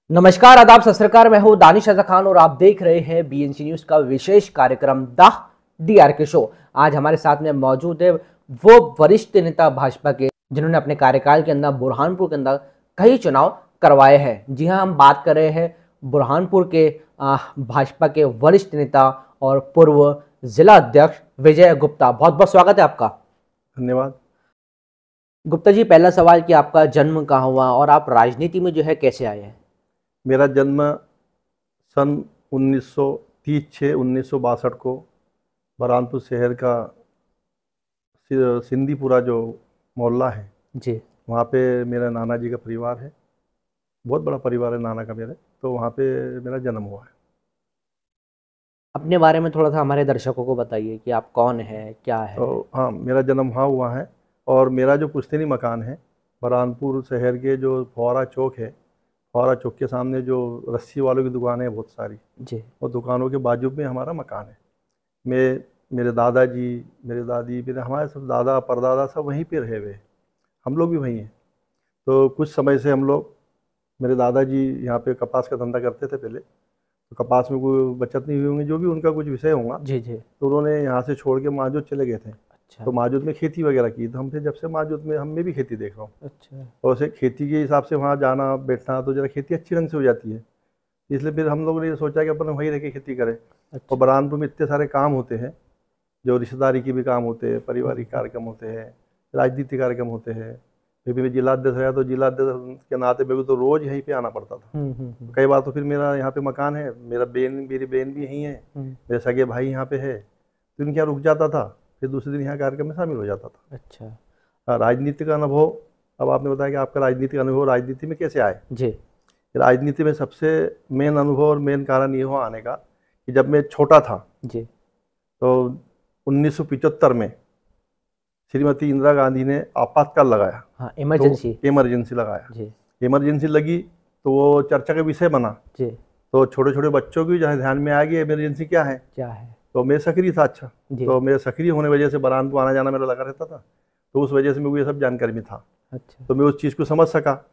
नमस्कार, आदाब, सत श्री अकाल। मैं हूं दानिश रजा खान और आप देख रहे हैं बीएनसी न्यूज का विशेष कार्यक्रम द डीआरके शो। आज हमारे साथ में मौजूद है वो वरिष्ठ नेता भाजपा के जिन्होंने अपने कार्यकाल के अंदर बुरहानपुर के अंदर कई चुनाव करवाए हैं। जी हां, हम बात कर रहे हैं बुरहानपुर के भाजपा के वरिष्ठ नेता और पूर्व जिला अध्यक्ष विजय गुप्ता। बहुत बहुत स्वागत है आपका। धन्यवाद। गुप्ता जी, पहला सवाल कि आपका जन्म कहाँ हुआ और आप राजनीति में जो है कैसे आए हैं? मेरा जन्म सन 1962 को बुरहानपुर शहर का सिंदीपुरा जो मोहल्ला है जी, वहाँ पे मेरा नाना जी का परिवार है। बहुत बड़ा परिवार है नाना का मेरे, तो वहाँ पे मेरा जन्म हुआ है। अपने बारे में थोड़ा सा हमारे दर्शकों को बताइए कि आप कौन हैं, क्या है? तो हाँ, मेरा जन्म वहाँ हुआ है और मेरा जो पुश्तैनी मकान है बुरहानपुर शहर के जो फौरा चौक है, फौरा चौक के सामने जो रस्सी वालों की दुकानें हैं बहुत सारी, जी, और दुकानों के बाजू में हमारा मकान है। मेरे दादाजी, मेरे दादी, मेरे हमारे सब दादा परदादा सब वहीं पे रहे हुए, हम लोग भी वहीं हैं। तो कुछ समय से हम लोग, मेरे दादाजी यहाँ पे कपास का धंधा करते थे पहले, तो कपास में कोई बचत नहीं हुई होंगी, जो भी उनका कुछ विषय होगा, जी, जी। तो उन्होंने यहाँ से छोड़ के माजूद चले गए थे। अच्छा, तो माजूद में खेती वगैरह की, तो हम फिर जब से माजूद में हम भी खेती देख रहा हूँ। अच्छा, और उसे खेती के हिसाब से वहाँ जाना बैठना, तो जरा खेती अच्छी ढंग से हो जाती है, इसलिए फिर हम लोगों ने ये सोचा कि अपन वहीं रह के खेती करें। अच्छा। और बुरहानपुर में इतने सारे काम होते हैं, जो रिश्तेदारी के भी काम होते हैं, पारिवारिक कार्यक्रम होते हैं, राजनीतिक कार्यक्रम होते हैं। फिर भी मैं जिला अध्यक्ष रहा, तो जिला अध्यक्ष के नाते मेरे को तो रोज़ यहीं पे आना पड़ता था। कई बार तो फिर मेरा यहाँ पे मकान है, मेरी बहन भी यहीं है, मेरे सगे भाई यहाँ पे है, तो इनके यहाँ रुक जाता था, फिर दूसरे दिन यहाँ कार्यक्रम में शामिल हो जाता था। अच्छा, हाँ, राजनीतिक अनुभव, अब आपने बताया कि आपका राजनीतिक अनुभव राजनीति में कैसे आए। जी, राजनीति में सबसे मेन अनुभव और मेन कारण ये हुआ आने का कि जब मैं छोटा था, जी, तो 1975 में श्रीमती इंदिरा गांधी ने आपातकाल लगाया। हाँ, इमरजेंसी। तो इमरजेंसी लगाया, जी, इमरजेंसी लगी, तो वो चर्चा का विषय बना। जी, तो छोटे छोटे बच्चों की जहाँ ध्यान में आ गया इमरजेंसी क्या है, क्या है? तो मैं सक्रिय था। अच्छा, जी, तो मेरे सक्रिय होने वजह से बुरहानपुर आना जाना मेरा लगा रहता था, तो उस वजह से मेरे को ये सब जानकारी में था, अच्छा, तो मैं उस चीज़ को समझ सका।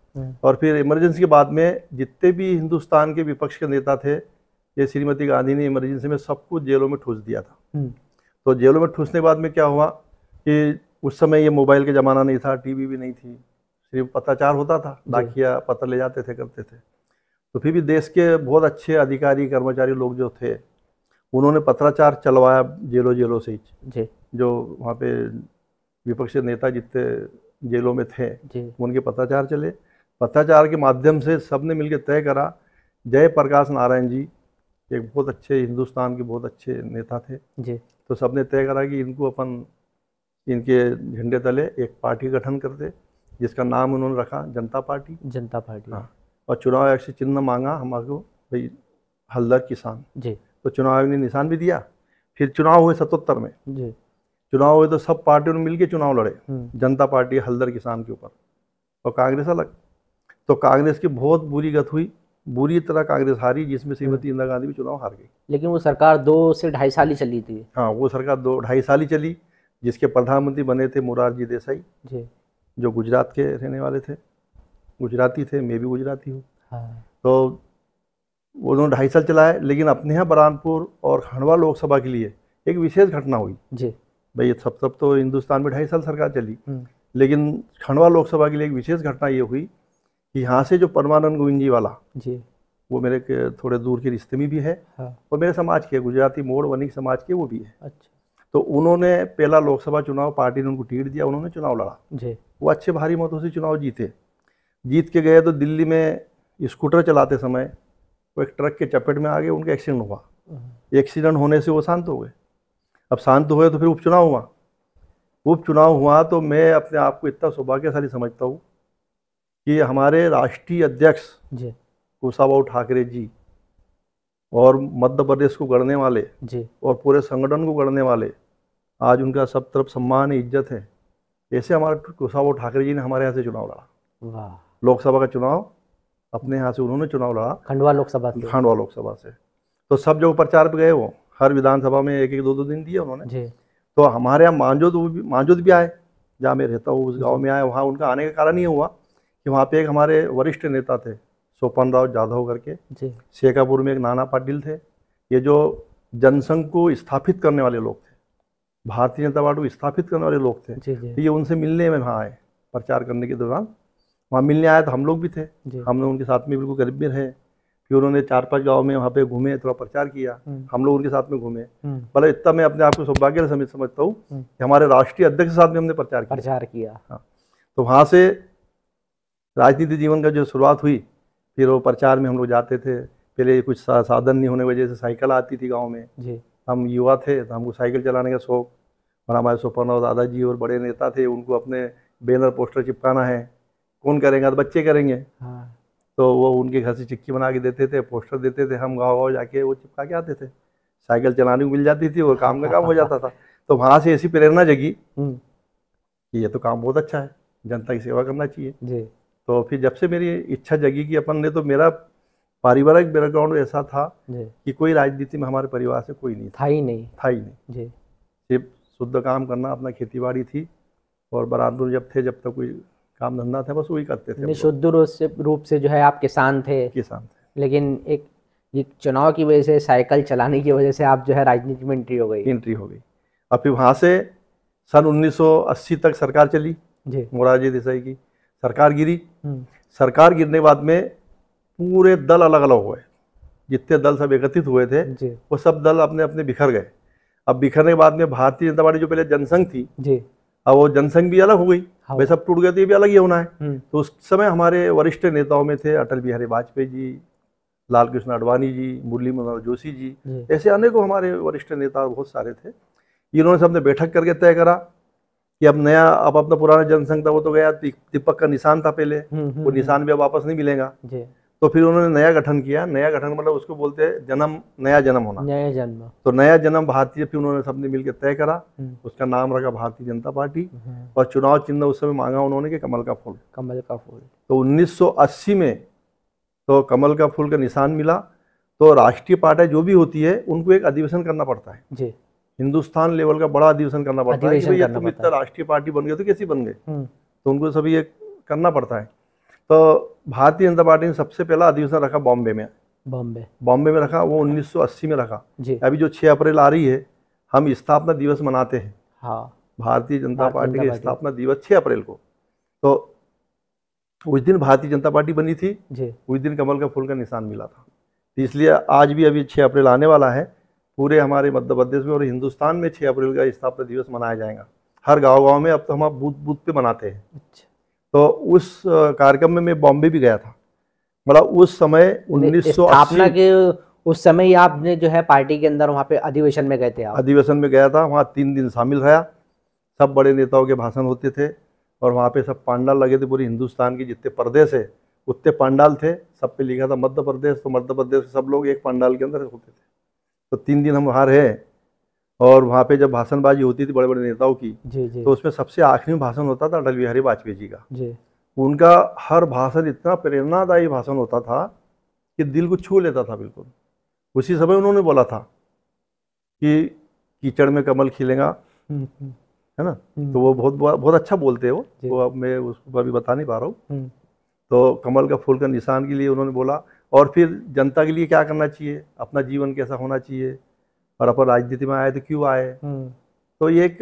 और फिर इमरजेंसी के बाद में जितने भी हिंदुस्तान के विपक्ष के नेता थे, ये श्रीमती गांधी ने इमरजेंसी में सबको जेलों में ठूस दिया था। तो जेलों में ठूसने के बाद में क्या हुआ कि उस समय ये मोबाइल का ज़माना नहीं था, टीवी भी नहीं थी, सिर्फ पत्राचार होता था, डाकिया पत्र ले जाते थे, करते थे। तो फिर भी देश के बहुत अच्छे अधिकारी कर्मचारी लोग जो थे, उन्होंने पत्राचार चलवाया जेलों से ही। जी, जो वहाँ पे विपक्षी नेता जितने जेलों में थे, जी, उनके पत्राचार चले। पत्राचार के माध्यम से सबने मिलकर तय करा, जयप्रकाश नारायण जी एक बहुत अच्छे, हिंदुस्तान के बहुत अच्छे नेता थे, जी, तो सबने तय करा कि इनको अपन इनके झंडे तले एक पार्टी गठन कर दे, जिसका नाम उन्होंने रखा जनता पार्टी। जनता पार्टी। हाँ, और चुनाव आयोग से चिन्ह मांगा हमारे भाई, हलदर किसान। जी, तो चुनाव आयोग ने निशान भी दिया। फिर चुनाव हुए 77 में, जी, चुनाव हुए तो सब पार्टियों ने मिलकर चुनाव लड़े, जनता पार्टी हलदर किसान के ऊपर और कांग्रेस अलग। तो कांग्रेस की बहुत बुरी गत हुई, बुरी तरह कांग्रेस हारी, जिसमें श्रीमती इंदिरा गांधी भी चुनाव हार गई। लेकिन वो सरकार 2 से ढाई साल ही चली थी। हाँ, वो सरकार 2-2.5 साल ही चली, जिसके प्रधानमंत्री बने थे मोरारजी देसाई, जी, जो गुजरात के रहने वाले थे, गुजराती थे, मैं भी गुजराती हूँ। हाँ, तो उन्होंने 2.5 साल चलाए, लेकिन अपने यहाँ बुरहानपुर और खंडवा लोकसभा के लिए एक विशेष घटना हुई। जी, भाई सब तो हिंदुस्तान में 2.5 साल सरकार चली, लेकिन खंडवा लोकसभा के लिए एक विशेष घटना ये हुई कि यहाँ से जो परमानंद गोविंद जी वाला, जी, वो मेरे के थोड़े दूर के रिश्ते में भी है, हाँ, और मेरे समाज के, गुजराती मोड़ वणिक समाज के वो भी है। अच्छा, तो उन्होंने पहला लोकसभा चुनाव, पार्टी ने उनको टिकट दिया, उन्होंने चुनाव लड़ा, जी, वो अच्छे भारी मतों से चुनाव जीते। जीत के गए तो दिल्ली में स्कूटर चलाते समय वो एक ट्रक के चपेट में आ गए, उनका एक्सीडेंट हुआ। एक्सीडेंट होने से वो शांत हो गए। अब शांत हुए तो फिर उपचुनाव हुआ। उपचुनाव हुआ तो मैं अपने आप को इतना सौभाग्यशाली समझता हूँ कि हमारे राष्ट्रीय अध्यक्ष जी, कुशाभाऊ ठाकरे जी और मध्य प्रदेश को गढ़ने वाले जी, और पूरे संगठन को गढ़ने वाले, आज उनका सब तरफ सम्मान है, इज्जत है। ऐसे हमारे कुशाभाऊ ठाकरे जी ने हमारे यहाँ से चुनाव लड़ा, वाह, लोकसभा का चुनाव अपने यहाँ से उन्होंने चुनाव लड़ा, खंडवा लोकसभा से। खंडवा लोकसभा से। तो सब जगह प्रचार पे गए, वो हर विधानसभा में 1-1 2-2 दिन दिए उन्होंने। जी, तो हमारे यहाँ मांजोद भी आए, जहाँ मैं रहता हूँ उस गांव में आए। वहाँ उनका आने का कारण ये हुआ कि वहाँ पे एक हमारे वरिष्ठ नेता थे, सोपानराव जाधव करके, जी, शेखापुर में एक नाना पाटिल थे। ये जो जनसंघ को स्थापित करने वाले लोग थे, भारतीय जनता पार्टी को स्थापित करने वाले लोग थे। जी, जी, तो ये उनसे मिलने में वहाँ आए, प्रचार करने के दौरान वहाँ मिलने आया, तो हम लोग भी थे, हमने उनके साथ में बिल्कुल करीब में रहे। फिर उन्होंने 4-5 गांव में वहाँ पे घूमे, थोड़ा प्रचार किया, हम लोग उनके साथ में घूमे। मतलब इतना मैं अपने आप को सौभाग्य समझता हूँ कि हमारे राष्ट्रीय अध्यक्ष के साथ में हमने प्रचार किया। हाँ, तो वहाँ से राजनीतिक जीवन का जो शुरुआत हुई, फिर वो प्रचार में हम लोग जाते थे। पहले कुछ साधन नहीं होने की वजह से साइकिल आती थी गाँव में जी। हम युवा थे तो हमको साइकिल चलाने का शौक, और हमारे सोपानराव दादाजी और बड़े नेता थे, उनको अपने बैनर पोस्टर चिपकाना है, कौन करेगा, तो बच्चे करेंगे। हाँ। तो वो उनके घर से चिक्की बना के देते थे, पोस्टर देते थे, हम गाँव जाके वो चिपका के आते थे, साइकिल चलाने को मिल जाती थी और काम का काम हो जाता था। तो वहाँ से ऐसी प्रेरणा जगी कि ये तो काम बहुत अच्छा है, जनता की सेवा करना चाहिए जी। तो फिर जब से मेरी इच्छा जगी कि अपन ने, तो मेरा पारिवारिक बैकग्राउंड ऐसा था कि कोई राजनीति में हमारे परिवार से कोई नहीं था ही नहीं जी। सिर्फ शुद्ध काम करना, अपना खेतीबाड़ी थी, और बरानपुर जब तक कोई काम धंधा था बस वही करते थे। शुद्ध रूप से जो है आप किसान थे, लेकिन एक चुनाव की वजह से, साइकिल चलाने की वजह से आप जो है राजनीति में एंट्री हो गई। अब फिर वहाँ से सन 1980 तक सरकार चली जी, मोरारजी देसाई की सरकार गिरी। सरकार गिरने के बाद में पूरे दल अलग अलग हुए, जितने दल सब एकत्रित हुए थे वो सब दल अपने अपने बिखर गए। अब बिखरने के बाद में भारतीय जनता पार्टी जो पहले जनसंघ थी जी, अब वो जनसंघ भी अलग हो गई, वे सब टूट गए, तो ये भी अलग ही होना है। तो उस समय हमारे वरिष्ठ नेताओं में थे अटल बिहारी वाजपेयी जी, लाल कृष्ण आडवाणी जी, मुरली मनोहर जोशी जी, ऐसे अनेकों हमारे वरिष्ठ नेता बहुत सारे थे। इन्होंने सबने बैठक करके तय करा कि अब नया, अब अपना पुराना जनसंघ था वो तो गया, दीपक का निशान था पहले, वो निशान भी अब वापस नहीं मिलेगा। तो फिर उन्होंने नया गठन किया। नया गठन मतलब उसको बोलते हैं जन्म, नया जन्म होना, नया जन्म। तो नया जन्म भारतीय, फिर उन्होंने सबने मिलकर तय करा, उसका नाम रखा भारतीय जनता पार्टी, और चुनाव चिन्ह उस समय मांगा उन्होंने कि कमल का फूल। तो 1980 में तो कमल का फूल का निशान मिला। तो राष्ट्रीय पार्टी जो भी होती है उनको एक अधिवेशन करना पड़ता है जी, हिंदुस्तान लेवल का बड़ा अधिवेशन करना पड़ता है कि भैया तुम इतना राष्ट्रीय पार्टी बन गए तो कैसे बन गए, तो उनको सभी ये करना पड़ता है। तो भारतीय जनता पार्टी ने सबसे पहला अधिवेशन रखा बॉम्बे में रखा, वो 1980 में रखा जी। अभी जो 6 अप्रैल आ रही है, हम स्थापना दिवस मनाते हैं। हाँ, भारतीय जनता पार्टी का स्थापना दिवस 6 अप्रैल को। तो उस दिन भारतीय जनता पार्टी बनी थी जी, उस दिन कमल का फूल का निशान मिला था। तो इसलिए आज भी अभी 6 अप्रैल आने वाला है, पूरे हमारे मध्य प्रदेश में और हिंदुस्तान में 6 अप्रैल का स्थापना दिवस मनाया जाएगा, हर गाँव में। अब तो हम बूथ बूथ पे मनाते हैं। अच्छा। तो उस कार्यक्रम में मैं बॉम्बे भी गया था, मतलब उस समय 1980 के उस समय ही आपने जो है पार्टी के अंदर वहाँ पे अधिवेशन में गए थे आप? अधिवेशन में गया था, वहाँ 3 दिन शामिल रहा। सब बड़े नेताओं के भाषण होते थे, और वहाँ पे सब पंडाल लगे थे, पूरे हिंदुस्तान के जितने प्रदेश है उतने पंडाल थे, सब पे लिखा था मध्य प्रदेश। तो मध्य प्रदेश के सब लोग एक पंडाल के अंदर होते थे। तो 3 दिन हम वहाँ रहे, और वहाँ पे जब भाषणबाजी होती थी बड़े बड़े नेताओं की जी। तो उसमें सबसे आखिरी में भाषण होता था अटल बिहारी वाजपेयी जी का जी। उनका हर भाषण इतना प्रेरणादायी भाषण होता था कि दिल को छू लेता था बिल्कुल। उसी समय उन्होंने बोला था कि कीचड़ में कमल खिलेगा, है ना। तो वो बहुत अच्छा बोलते हैं वो अब मैं उसको अभी बता नहीं पा रहा हूँ। तो कमल का फूल का निशान के लिए उन्होंने बोला, और फिर जनता के लिए क्या करना चाहिए, अपना जीवन कैसा होना चाहिए, और अपन राजनीति में आए तो क्यों आए। तो ये एक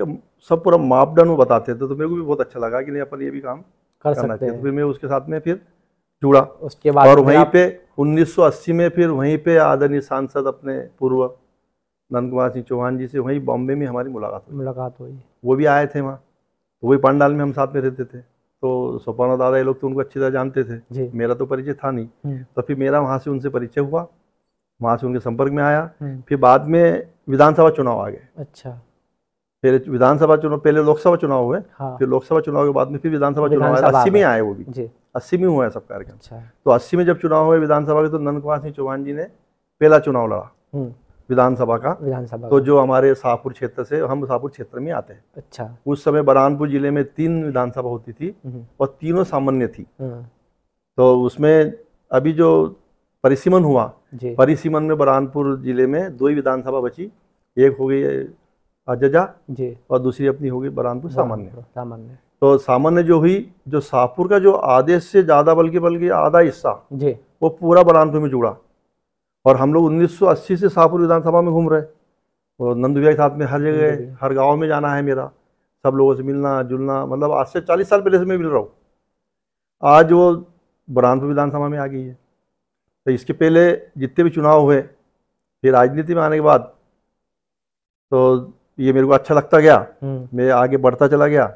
सब पूरा मापदंड वो बताते थे। तो मेरे को भी बहुत अच्छा लगा कि नहीं अपन ये भी काम करना चाहिए। तो फिर मैं उसके साथ में फिर जुड़ा उसके बाद, और वहीं पे 1980 में फिर वहीं पे आदरणीय सांसद अपने पूर्व नंद कुमार सिंह चौहान जी से वहीं बॉम्बे में हमारी मुलाकात हुई। वो भी आए थे वहाँ, तो वही पंडाल में हम साथ में रहते थे। तो सोपानराव दादा ये लोग तो उनको अच्छी तरह जानते थे, मेरा तो परिचय था नहीं। तो फिर मेरा वहाँ से उनसे परिचय हुआ, वहाँ से उनके संपर्क में आया। फिर बाद में विधानसभा चुनाव आ गए। अच्छा। फिर विधानसभा चुनाव, पहले लोकसभा चुनाव हुए। हाँ। फिर लोकसभा चुनाव के बाद में फिर विधानसभा चुनाव आए। 80 में आए वो भी 80 में हुआ है सब कार्यक्रम। अच्छा। तो 80 में जब चुनाव हुए विधानसभा के, तो नंद कुमार सिंह चौहान जी ने पहला चुनाव लड़ा विधानसभा का। तो जो हमारे शाहपुर क्षेत्र से, हम शाहपुर क्षेत्र में आते हैं। अच्छा। उस समय बरहानपुर जिले में 3 विधानसभा होती थी और तीनों सामान्य थी। तो उसमें अभी जो परिसीमन हुआ, परिसीमन में बरहानपुर जिले में 2 ही विधानसभा बची, एक हो गई अजजा जी, और दूसरी अपनी हो गई बरहानपुर सामान्य। तो सामान्य जो हुई, जो शाहपुर का जो आधे से ज्यादा बल्कि आधा हिस्सा वो पूरा बुरहानपुर में जुड़ा। और हम लोग 1980 से शाहपुर विधानसभा में घूम रहे, और नंदू भैया के साथ में हर जगह हर गांव में जाना है मेरा, सब लोगों से मिलना जुलना, मतलब आज से 40 साल पहले से मैं मिल रहा हूँ। आज वो बुरहानपुर विधानसभा में आ गई है। तो इसके पहले जितने भी चुनाव हुए, फिर राजनीति में आने के बाद तो ये मेरे को अच्छा लगता गया, मैं आगे बढ़ता चला गया।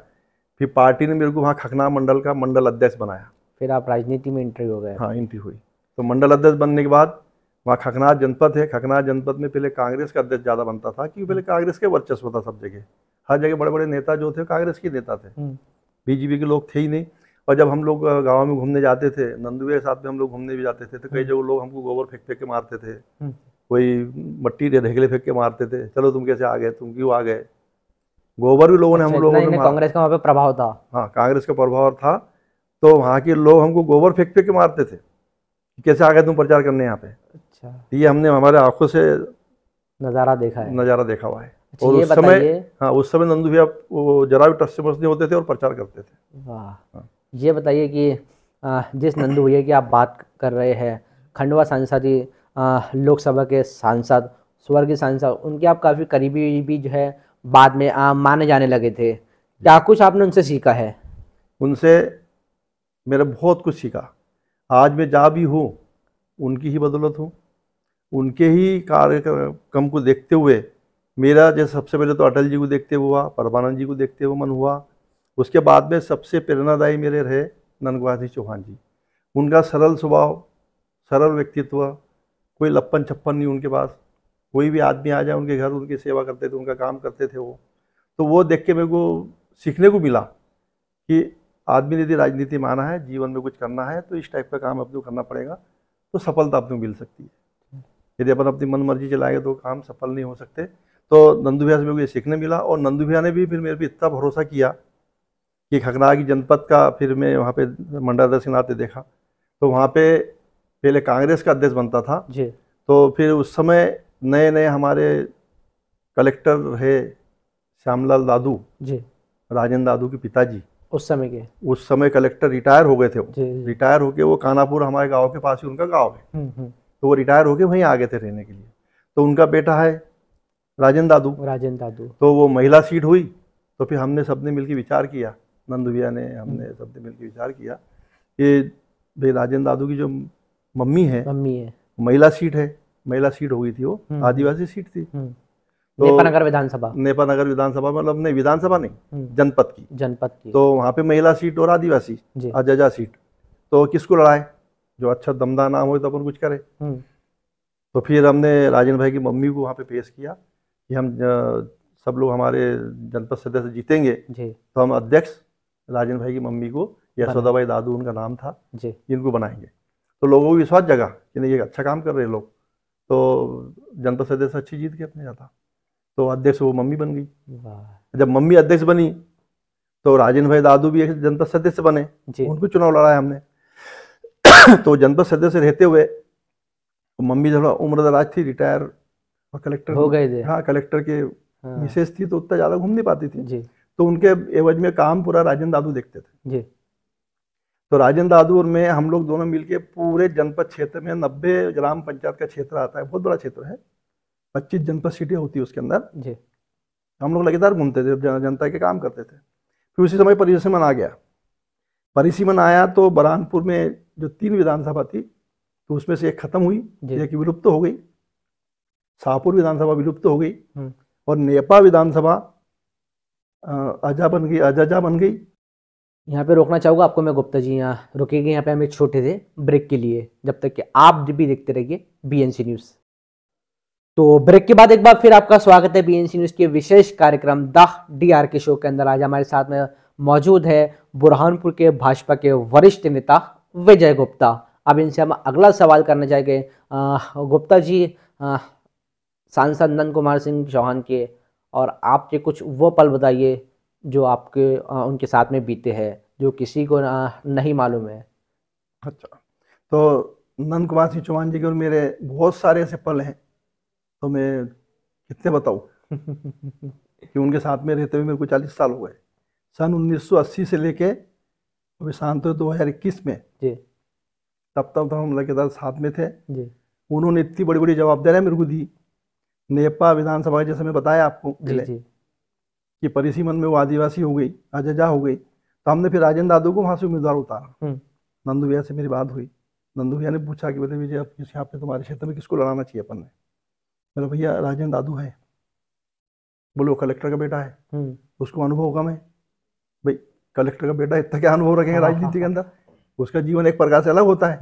फिर पार्टी ने मेरे को वहाँ खकना मंडल का मंडल अध्यक्ष बनाया। फिर आप राजनीति में एंट्री हो गए? हाँ, एंट्री हुई। तो मंडल अध्यक्ष बनने के बाद वहाँ खकनार जनपद है, खकनार जनपद में पहले कांग्रेस का अध्यक्ष ज़्यादा बनता था, क्योंकि पहले कांग्रेस के वर्चस्व था सब जगह, हर जगह बड़े बड़े नेता जो थे कांग्रेस के नेता थे, बीजेपी के लोग थे ही नहीं। और जब हम लोग गाँव में घूमने जाते थे, नंदू के साथ में हम लोग घूमने भी जाते थे, तो कई जगह लोग हमको गोबर फेंक फेंक के मारते थे, कोई मट्टी ढेकले फेंक के मारते थे, चलो तुम कैसे आ गए, तुम क्यों आ गए। गोबर भी लोगों ने, हम लोगों ने, कांग्रेस का वहाँ पे प्रभाव था। हाँ, कांग्रेस का प्रभाव था। तो वहाँ के लोग हमको गोबर फेंक फेंक के मारते थे, कैसे आ गए तुम प्रचार करने यहाँ पे। अच्छा, ये हमने हमारे आंखों से नज़ारा देखा हुआ है। अच्छा, और उस समय, हाँ, उस समय नंदू भैया वो जरा भी टस से मस नहीं होते थे और प्रचार करते थे। वाह। ये बताइए कि जिस नंदू भैया की आप बात कर रहे हैं, खंडवा सांसद, लोकसभा के सांसद, स्वर्गीय सांसद, उनके आप काफ़ी करीबी भी जो है बाद में माने जाने लगे थे। क्या कुछ आपने उनसे सीखा है? उनसे मेरा बहुत कुछ सीखा। आज मैं जहाँ भी हूँ उनकी ही बदौलत हूँ, उनके ही कार्यक्रम को देखते हुए मेरा, जैसे सबसे पहले तो अटल जी को देखते हुआ, परमानंद जी को देखते हुए मन हुआ। उसके बाद में सबसे प्रेरणादायी मेरे रहे नंद कुमार सिंह चौहान जी। उनका सरल स्वभाव, सरल व्यक्तित्व, कोई लप्पन छप्पन नहीं उनके पास। कोई भी आदमी आ जाए उनके घर, उनकी सेवा करते थे, उनका काम करते थे वो। तो वो देख के मेरे को सीखने को मिला कि आदमी ने यदि राजनीति माना है, जीवन में कुछ करना है, तो इस टाइप का काम अपने को करना पड़ेगा, तो सफलता अपने को मिल सकती है। यदि अपन अपनी मन मर्जी चलाएंगे तो काम सफल नहीं हो सकते। तो नंदू भैया से मेरे को ये सीखने मिला। और नंदू भैया ने भी फिर मेरे पे इतना भरोसा किया कि खकनार की जनपद का, फिर मैं वहाँ पे मंडल अध्यक्ष के नाते देखा, तो वहाँ पे पहले कांग्रेस का अध्यक्ष बनता था जी। तो फिर उस समय नए नए हमारे कलेक्टर रहे श्यामलाल दादू जी, राजेंद्र दादू के पिताजी। उस समय कलेक्टर रिटायर हो गए थे वो, रिटायर होके वो कानापुर हमारे गांव के पास ही उनका गांव है, तो वो रिटायर होके वहीं आ गए थे रहने के लिए। तो उनका बेटा है राजेंद्र दादू। तो वो महिला सीट हुई, तो फिर हमने सबने मिलकर विचार किया, नंदू भैया ने, हमने सबने मिलकर विचार किया कि भाई राजेंद्र दादू की जो मम्मी है महिला सीट है, महिला सीट हो गई थी, वो आदिवासी सीट थी। तो नेपानगर विधानसभा मतलब नहीं, विधानसभा नहीं, जनपद की। तो वहाँ पे महिला सीट और आदिवासी अजजा सीट, तो किसको लड़ाए, जो अच्छा दमदार नाम हो तो अपन कुछ करें। तो फिर हमने राजेंद्र भाई की मम्मी को वहाँ पे पेश किया कि हम सब लोग हमारे जनपद सदस्य जीतेंगे, तो हम अध्यक्ष राजेंद्र भाई की मम्मी को, यशोदाबाई दादू उनका नाम था, इनको बनाएंगे। तो लोगों को विश्वास जगा कि नहीं, ये अच्छा काम कर रहे हैं लोग, तो जनपद सदस्य अच्छी जीत के अपने जाता। तो अध्यक्ष वो मम्मी बन गई। जब मम्मी अध्यक्ष बनी तो राजेंद्र भाई दादू भी एक जनपद सदस्य बने, उनको चुनाव लड़ाया हमने। तो जनपद सदस्य रहते हुए तो मम्मी थोड़ा उम्रदराज थी, रिटायर और कलेक्टर हो गए थे। हाँ, कलेक्टर के विशेष थी, तो उतना ज़्यादा घूम नहीं पाती थी। तो उनके एवज में काम पूरा राजेंद्र दादू देखते थे। तो राजेंद्र दादू और मैं, हम लोग दोनों मिलके पूरे जनपद क्षेत्र में 90 ग्राम पंचायत का क्षेत्र आता है, बहुत बड़ा क्षेत्र है, 25 जनपद सीटें होती है उसके अंदर जी। हम लोग लगातार घूमते थे, जनता के काम करते थे। फिर उसी समय परिसीमन आ गया। परिसीमन आया तो बुरहानपुर में जो 3 विधानसभा थी, तो उसमें से एक खत्म हुई, एक विलुप्त हो गई, शाहपुर विधानसभा विलुप्त हो गई, और नेपा विधानसभा अजजा बन गई। यहाँ पे रोकना चाहूँगा आपको मैं गुप्ता जी, यहाँ रुकेंगे, यहाँ पे हम एक छोटे से ब्रेक के लिए, जब तक कि आप भी देखते रहिए बीएनसी न्यूज़। तो ब्रेक के बाद एक बार फिर आपका स्वागत है बीएनसी न्यूज़ के विशेष कार्यक्रम द DRK शो के अंदर। आज हमारे साथ में मौजूद है बुरहानपुर के भाजपा के वरिष्ठ नेता विजय गुप्ता। अब इनसे हम अगला सवाल करना चाहेंगे। गुप्ता जी, सांसद नंद कुमार सिंह चौहान के और आपके कुछ वो पल बताइए जो आपके उनके साथ में बीते हैं, जो किसी को नहीं मालूम है। अच्छा, तो नंद कुमार सिंह चौहान जी के और मेरे बहुत सारे ऐसे पल हैं, तो मैं कितने बताऊं कि उनके साथ में रहते हुए मेरे को 40 साल हो गए। सन 1980 से लेके अभी शांत 2021 में जी, तब तक तो हम लगातार साथ में थे जी उन्होंने इतनी बड़ी बड़ी जवाबदारियां मेरे को दी। नेपा विधानसभा जैसे मैं बताया आपको जी पहले जी कि परिसीमन में वो आदिवासी हो गई, अजजा हो गई, तो हमने फिर राजेंद्र दादू को वहां से उम्मीदवार उतारा। नंदू भैया से मेरी बात हुई, नंदू भैया ने पूछा कि बेटे विजय अब यहाँ पे तुम्हारे क्षेत्र में किसको लड़ाना चाहिए अपन ने। मेरा भैया राजेंद्र दादू है। बोले वो कलेक्टर का बेटा है, उसको अनुभव कम है। भाई कलेक्टर का बेटा इतना क्या अनुभव रखेंगे राजनीति के अंदर, उसका जीवन एक प्रकार से अलग होता है,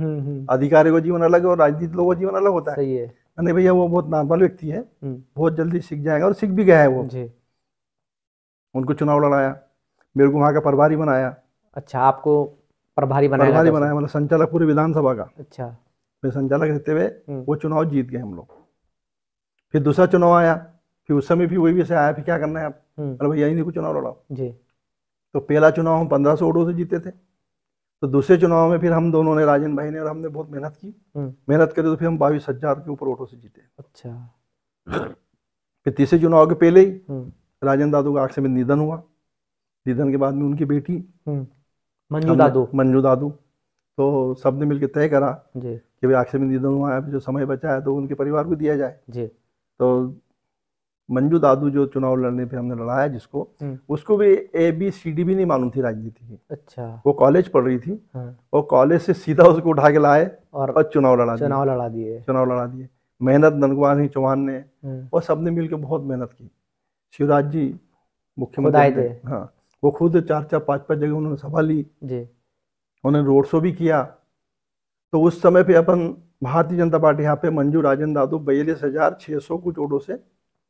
अधिकारी का जीवन अलग है और राजनीति लोगों का जीवन अलग होता है। सही है। नहीं भैया वो बहुत नॉर्मल व्यक्ति है, बहुत जल्दी सीख जाएगा और सीख भी गया है वो। उनको चुनाव लड़ाया, मेरे को वहाँ का प्रभारी बनाया। अच्छा, आपको प्रभारी बनाया? प्रभारी बनाया मतलब संचालक पूरे विधानसभा का। अच्छा, मैं संचालक रहते हुए वो चुनाव जीत गए हम लोग। फिर दूसरा चुनाव आया, फिर उस समय भी वही विषय आया, फिर क्या करना है आप, अरे भैया इन्हीं को चुनाव लड़ाओ जी। तो पहला चुनाव हम 1500 वोटों से जीते थे। तो दूसरे चुनाव में फिर हम दोनों ने, राजन भाई ने और हमने बहुत मेहनत की, मेहनत करी तो फिर हम 22,000 के ऊपर वोटों से जीते। अच्छा। फिर तीसरे चुनाव के पहले ही राजेंद्र दादू का आकस्मिक निधन हुआ। निधन के बाद में उनकी बेटी मंजू दादू, तो सबने मिलकर तय करा कि भाई आकस्मिक निधन हुआ है, जो समय बचा है तो उनके परिवार को दिया जाए जी। तो मंजू दादू जो चुनाव लड़ने पे हमने लड़ाया जिसको, उसको भी ABCD भी नहीं मालूम थी राजनीति की। अच्छा। वो कॉलेज पढ़ रही थी और कॉलेज से सीधा उसको उठा के लाए और चुनाव लड़ा दिए। मेहनत नंदकुमार सिंह चौहान ने और सबने मिलकर बहुत मेहनत की। शिवराज जी मुख्यमंत्री, हाँ, वो खुद 4-4, 5-5 जगह उन्होंने सभा ली जी। उन्होंने रोड शो भी किया। तो उस समय पे अपन भारतीय जनता पार्टी यहाँ पे मंजू राजेंद्र दादू 42,600 कुछ वोटों से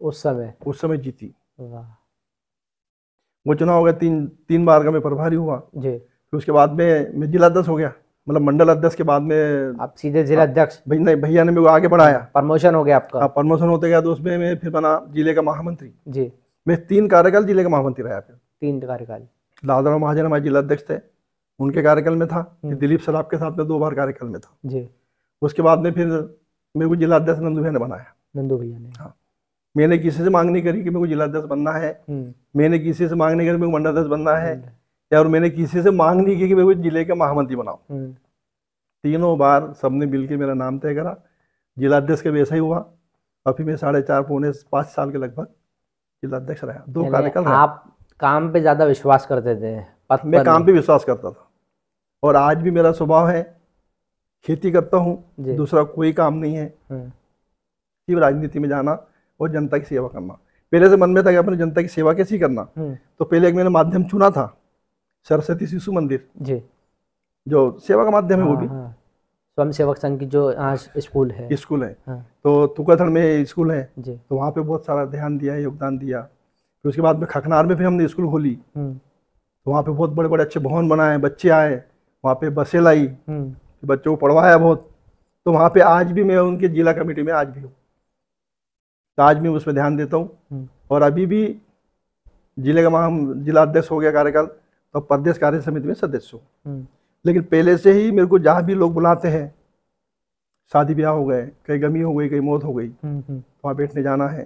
उस समय जीती। वो चुनाव हो गया, तीन बार का मैं प्रभारी हुआ जी। फिर उसके बाद में मैं जिला अध्यक्ष हो गया, मतलब मंडल अध्यक्ष के बाद में आप सीधे जिला अध्यक्ष। भैया ने मेरे को आगे बढ़ाया, प्रमोशन हो गया आपका। प्रमोशन होते गया तो उसमें मैं फिर बना जिले का महामंत्री जी। मैं 3 कार्यकाल जिले का महामंत्री रहा। फिर 3 कार्यकाल दादरा महाजन हमारे जिला अध्यक्ष थे, उनके कार्यकाल में था। दिलीप सराफ के साथ में 2 बार कार्यकाल में था जी। उसके बाद में फिर मेरे को जिला अध्यक्ष नंदू भैया ने बनाया। नंदू भैया ने, हाँ। मैंने किसी से मांग नहीं करी कि मेरे को जिला अध्यक्ष बनना है, मैंने किसी से मांग नहीं करी मेरे को मंडल अध्यक्ष बनना है, और मैंने किसी से मांग नहीं की कि मेरे को जिले का महामंत्री बनाओ। तीनों बार सबने मिलकर मेरा नाम तय करा, जिला अध्यक्ष का वैसा ही हुआ। और फिर मैं 4.5-5 साल के लगभग जिला अध्यक्ष रहा, 2 कार्यकाल रहा। आप काम पे ज्यादा विश्वास करते थे? मैं काम पे विश्वास करता था और आज भी मेरा स्वभाव है, खेती करता हूँ, दूसरा कोई काम नहीं है, सिर्फ राजनीति में जाना और जनता की सेवा करना। पहले से मन में था कि अपने जनता की सेवा कैसी करना। तो पहले एक मैंने माध्यम चुना था, सरस्वती शिशु मंदिर जी, जो सेवा का माध्यम है। वो भी स्वयं सेवक संघ की जो स्कूल है तो तुकाथड़ में स्कूल है जी। तो वहाँ पे बहुत सारा ध्यान दिया, योगदान दिया। फिर उसके बाद में खखनार में फिर हमने स्कूल खोली, तो वहाँ पे बहुत बड़े बड़े अच्छे भवन बनाए, बच्चे आए, वहाँ पे बसें लाई, बच्चों को पढ़वाया बहुत। तो वहाँ पे आज भी मैं उनके जिला कमेटी में आज भी हूँ, तो आज भी उसमें ध्यान देता हूँ। और अभी भी जिले का जिला अध्यक्ष हो गया कार्यकाल, तो प्रदेश कार्य समिति में सदस्य हूँ। लेकिन पहले से ही मेरे को जहाँ भी लोग बुलाते हैं, शादी ब्याह हो गए, कहीं गमी हो गई, कहीं मौत हो गई, तो वहाँ बैठने जाना है,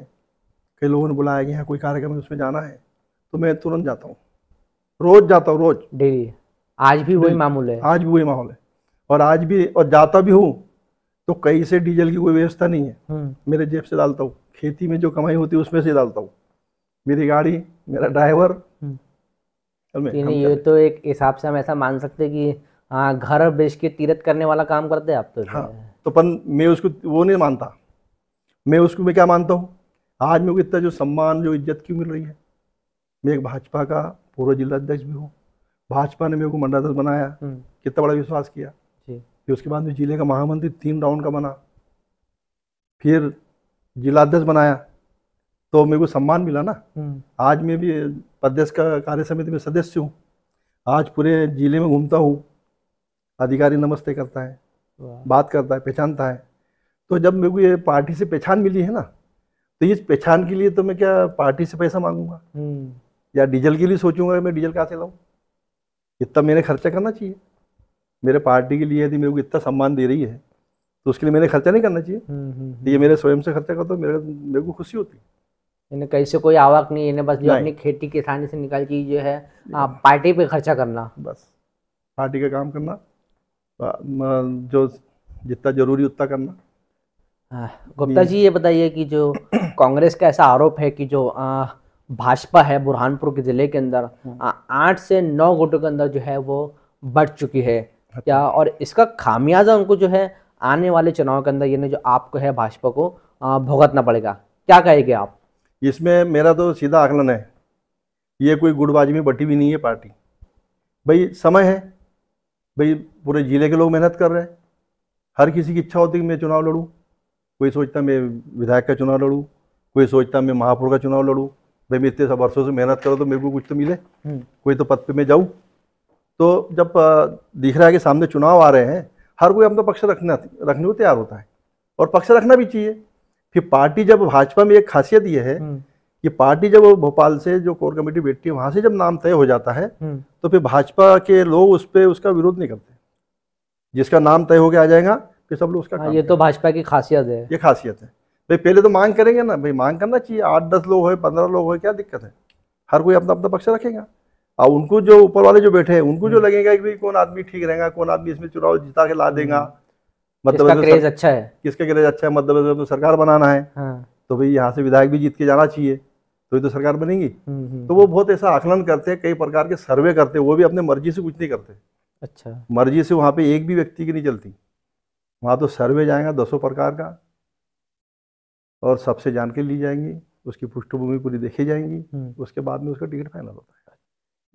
कई लोगों ने बुलाया कि यहाँ कोई कार्यक्रम है उसमें जाना है, तो मैं तुरंत जाता हूँ, रोज जाता हूँ, रोज डेली। आज भी वही मामूल है? आज भी वही माहौल है। और आज भी, और जाता भी हूँ तो कहीं से डीजल की कोई व्यवस्था नहीं है, मेरे जेब से डालता हूँ, खेती में जो कमाई होती है उसमें से डालता हूँ, मेरी गाड़ी, मेरा ड्राइवर। ये तो एक हिसाब से हम ऐसा मान सकते हैं कि हाँ, घर बेच के तीरथ करने वाला काम करते हैं आप तो। हाँ, तो पर मैं उसको वो नहीं मानता, मैं उसको मैं क्या मानता हूँ, आज मेरे को इतना जो सम्मान, जो इज्जत क्यों मिल रही है। मैं एक भाजपा का पूर्व जिला अध्यक्ष भी हूँ, भाजपा ने मेरे को मंडलाध्यक्ष बनाया, कितना बड़ा विश्वास किया। फिर उसके बाद में जिले का महामंत्री 3 राउंड का बना, फिर जिला अध्यक्ष बनाया, तो मेरे को सम्मान मिला ना। आज मैं भी प्रदेश का कार्य समिति में सदस्य हूँ, आज पूरे जिले में घूमता हूँ, अधिकारी नमस्ते करता है, बात करता है, पहचानता है। तो जब मेरे को ये पार्टी से पहचान मिली है ना, तो इस पहचान के लिए तो मैं क्या पार्टी से पैसा मांगूंगा या डीजल के लिए सोचूंगा मैं डीजल कहाँ से लाऊं। इतना मैंने खर्चा करना चाहिए मेरे पार्टी के लिए। यदि मेरे को इतना सम्मान दे रही है तो उसके लिए मैंने खर्चा नहीं करना चाहिए। ये मेरे स्वयं से खर्चा करता, मेरे को खुशी होती। इन्हें कहीं से कोई आवक नहीं, इन्हें बस जो अपनी खेती किसानी से निकाल के जो है पार्टी पे खर्चा करना, बस पार्टी का काम करना, जो जितना जरूरी उतना करना। गुप्ता जी ये बताइए कि जो कांग्रेस का ऐसा आरोप है कि जो भाजपा है बुरहानपुर के जिले के अंदर 8 से 9 गुटों के अंदर जो है वो बढ़ चुकी है क्या, और इसका खामियाजा उनको जो है आने वाले चुनाव के अंदर यानी जो आपको है भाजपा को भुगतना पड़ेगा, क्या कहेंगे आप? इसमें मेरा तो सीधा आकलन है, ये कोई गुटबाजी में बटी भी नहीं है पार्टी। भाई समय है, भाई पूरे जिले के लोग मेहनत कर रहे हैं, हर किसी की इच्छा होती है कि मैं चुनाव लड़ूं। कोई सोचता मैं विधायक का चुनाव लड़ूं, कोई सोचता मैं महापौर का चुनाव लड़ूं। भाई मैं इतने सब वर्षों से मेहनत करो तो मेरे को कुछ तो मिले, कोई तो पद पे मैं जाऊं। तो जब दिख रहा है कि सामने चुनाव आ रहे हैं, हर कोई अपना पक्ष रखने को तैयार होता है, और पक्ष रखना भी चाहिए। फिर पार्टी जब भाजपा में एक खासियत ये है कि पार्टी जब भोपाल से जो कोर कमेटी बैठती है वहां से जब नाम तय हो जाता है तो फिर भाजपा के लोग उस पर उसका विरोध नहीं करते। जिसका नाम तय होकर आ जाएगा फिर सब लोग उसका काम ये तो भाजपा की खासियत है, ये खासियत है। भाई पहले तो मांग करेंगे ना, भाई मांग करना चाहिए, 8-10 लोग हो 15 लोग हो, क्या दिक्कत है, हर कोई अपना अपना पक्ष रखेगा। और उनको जो ऊपर वाले जो बैठे हैं उनको जो लगेगा कि भाई कौन आदमी ठीक रहेगा, कौन आदमी इसमें चुनाव जिता के ला देगा, मतलब क्रेज अच्छा है, किसका क्रेज अच्छा है, मध्य प्रदेश में तो सरकार बनाना है। तो भाई यहाँ से विधायक भी जीत के जाना चाहिए, तो ये तो सरकार बनेगी। तो वो बहुत ऐसा आकलन करते हैं, कई प्रकार के सर्वे करते हैं, वो भी अपने मर्जी से कुछ नहीं करते। अच्छा, मर्जी से वहाँ पे एक भी व्यक्ति की नहीं चलती, वहाँ तो सर्वे जाएगा 200 प्रकार का, और सबसे जानकारी ली जाएंगी, उसकी पृष्ठभूमि पूरी देखी जाएंगी, उसके बाद में उसका टिकट फाइनल होता है।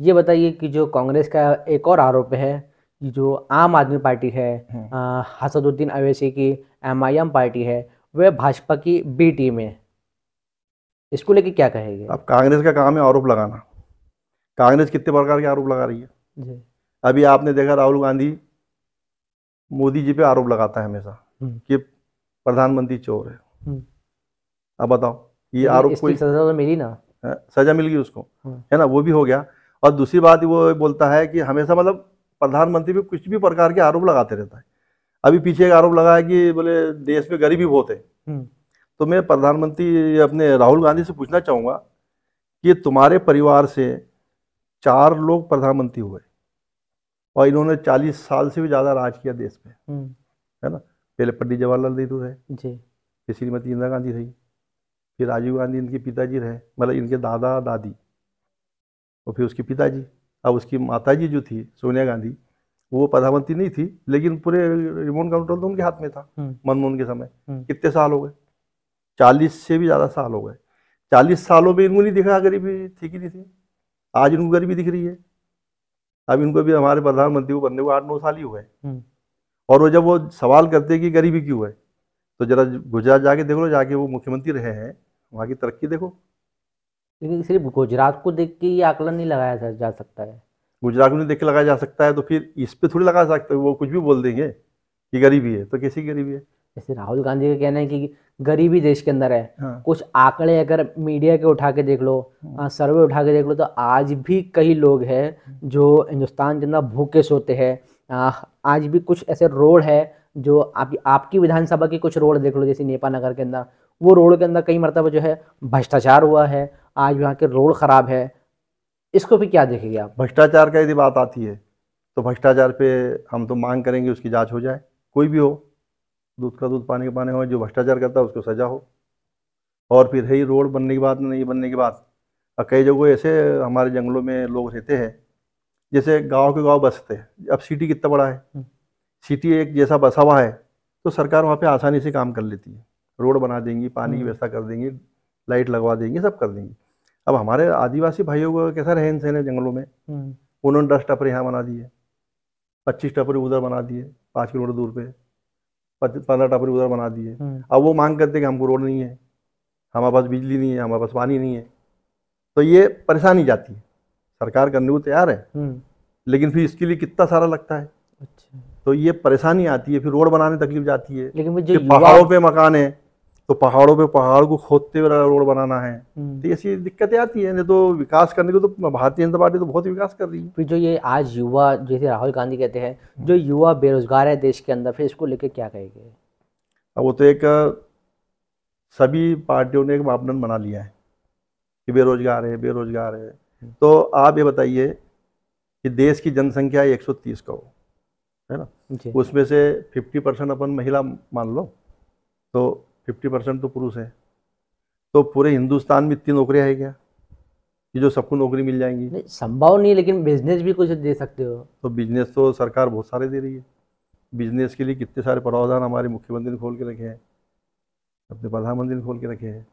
ये बताइए कि जो कांग्रेस का एक और आरोप है कि जो आम आदमी पार्टी है, हसदुद्दीन अवैसी की MIM पार्टी है, वह भाजपा की B टीम है, इसको लेके क्या कहेंगे? अब कांग्रेस का काम है आरोप लगाना। कांग्रेस कितने प्रकार के आरोप लगा रही है जी। अभी आपने देखा राहुल गांधी मोदी जी पे आरोप लगाता है हमेशा कि प्रधानमंत्री चोर है। अब बताओ ये आरोप कोई सजा तो मिली ना, सजा मिल गई उसको, है ना, वो भी हो गया। और दूसरी बात वो बोलता है कि हमेशा मतलब प्रधानमंत्री पे कुछ भी प्रकार के आरोप लगाते रहता है। अभी पीछे एक आरोप लगा है कि बोले देश में गरीबी बहुत है। तो मैं प्रधानमंत्री अपने राहुल गांधी से पूछना चाहूँगा कि तुम्हारे परिवार से 4 लोग प्रधानमंत्री हुए और इन्होंने 40 साल से भी ज़्यादा राज किया देश में, है ना। पहले पंडित जवाहरलाल नेहरू रहे जी, फिर श्रीमती इंदिरा गांधी रही, फिर राजीव गांधी इनके पिताजी रहे, मतलब इनके दादा दादी, और फिर उसके पिताजी। अब उसकी माताजी जो थी सोनिया गांधी, वो प्रधानमंत्री नहीं थी, लेकिन पूरे रिमोट कंट्रोल तो उनके हाथ में था मनमोहन के समय। कितने साल हो गए? 40 से भी ज़्यादा साल हो गए। 40 सालों में इनको नहीं दिखा गरीबी थी कि नहीं थी। आज इनको गरीबी दिख रही है। अब इनको भी हमारे प्रधानमंत्री को बनने को 8-9 साल ही हुए, और वो जब वो सवाल करते कि गरीबी क्यों है, तो जरा गुजरात जाके देख लो, जाके वो मुख्यमंत्री रहे हैं, वहाँ की तरक्की देखो। लेकिन सिर्फ गुजरात को देख के ये आकलन नहीं लगाया जा सकता है। गुजरात को नहीं देख के लगाया जा सकता है तो फिर इस पे थोड़ी लगा सकते हैं। वो कुछ भी बोल देंगे कि गरीबी है, तो कैसी गरीबी है? जैसे राहुल गांधी का कहना है कि गरीबी देश के अंदर है। कुछ आंकड़े अगर मीडिया के उठा के देख लो, सर्वे उठा के देख लो, तो आज भी कई लोग हैं जो हिंदुस्तान के अंदर भूखे सोते हैं। आज भी कुछ ऐसे रोड है जो आपकी विधानसभा की कुछ रोड देख लो, जैसे नेपा नगर के अंदर, वो रोड के अंदर कई मरतबा जो है भ्रष्टाचार हुआ है, आज वहाँ के रोड खराब है। इसको भी क्या देखेंगे आप? भ्रष्टाचार का यदि बात आती है तो भ्रष्टाचार पे हम तो मांग करेंगे उसकी जांच हो जाए, कोई भी हो, दूध का दूध पानी का पानी हो, जो भ्रष्टाचार करता है उसको सजा हो। और फिर है ही रोड बनने की बात, नहीं बनने की बात, कई जगह ऐसे हमारे जंगलों में लोग रहते हैं, जैसे गांव के गांव बसते हैं। अब सिटी कितना बड़ा है, सिटी एक जैसा बसा हुआ है, तो सरकार वहाँ पे आसानी से काम कर लेती है, रोड बना देंगी, पानी की व्यवस्था कर देंगी, लाइट लगवा देंगी, सब कर देंगी। अब हमारे आदिवासी भाइयों को कैसा रहन सहन है जंगलों में, उन्होंने 10 टपरे यहाँ बना दिए, 25 टपरे उधर बना दिए, 5 किलोमीटर दूर पे 15 टपरे उधर बना दिए। अब वो मांग करते कि हमको रोड नहीं है, हमारे पास बिजली नहीं है, हमारे पास पानी नहीं है, तो ये परेशानी जाती है। सरकार करने को तैयार है, लेकिन फिर इसके लिए कितना सारा लगता है। अच्छा। तो ये परेशानी आती है, फिर रोड बनाने तकलीफ जाती है। लेकिन जो पहाड़ों पे मकान है, तो पहाड़ों पे पहाड़ को खोदते हुए रोड बनाना है, तो ऐसी दिक्कतें आती है। नहीं तो विकास करने को तो भारतीय जनता पार्टी तो बहुत विकास कर रही है। फिर जो ये आज युवा, जैसे राहुल गांधी कहते हैं, जो युवा बेरोजगार है देश के अंदर, फिर इसको लेकर क्या कहेंगे? अब वो तो एक सभी पार्टियों ने एक मापदंड बना लिया है कि बेरोजगार है, बेरोजगार है। तो आप ये बताइए कि देश की जनसंख्या 130 करोड़, है ना। जी। उसमें से 50% अपन महिला मान लो, तो 50% तो पुरुष है। तो पूरे हिंदुस्तान में इतनी नौकरियां है क्या कि जो सबको नौकरी मिल जाएंगी? नहीं, संभव नहीं, लेकिन बिजनेस भी कुछ दे सकते हो। तो बिजनेस तो सरकार बहुत सारे दे रही है। बिजनेस के लिए कितने सारे प्रावधान हमारे मुख्यमंत्री ने खोल के रखे हैं, अपने प्रधानमंत्री ने खोल के रखे हैं।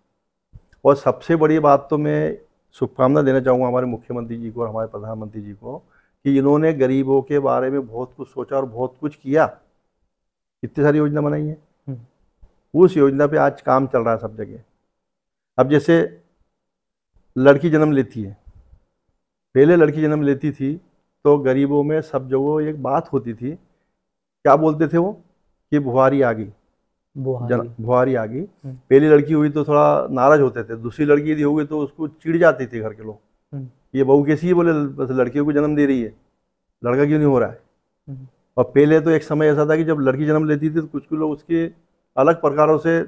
और सबसे बड़ी बात तो मैं शुभकामना देना चाहूँगा हमारे मुख्यमंत्री जी को और हमारे प्रधानमंत्री जी को कि इन्होंने गरीबों के बारे में बहुत कुछ सोचा और बहुत कुछ किया। कितनी सारी योजना बनाई है, उस योजना पे आज काम चल रहा है सब जगह। अब जैसे लड़की जन्म लेती है, पहले लड़की जन्म लेती थी तो गरीबों में सब जगह एक बात होती थी, क्या बोलते थे वो, कि बुहारी आ गई, बुहारी आ गई। पहली लड़की हुई तो थोड़ा नाराज होते थे, दूसरी लड़की यदि हो गई तो उसको चिढ़ जाते थे घर के लोग, ये बहू कैसी है, बोले बस लड़कियों को जन्म दे रही है, लड़का क्यों नहीं हो रहा है। और पहले तो एक समय ऐसा था कि जब लड़की जन्म लेती थी तो कुछ लोग उसके अलग प्रकारों से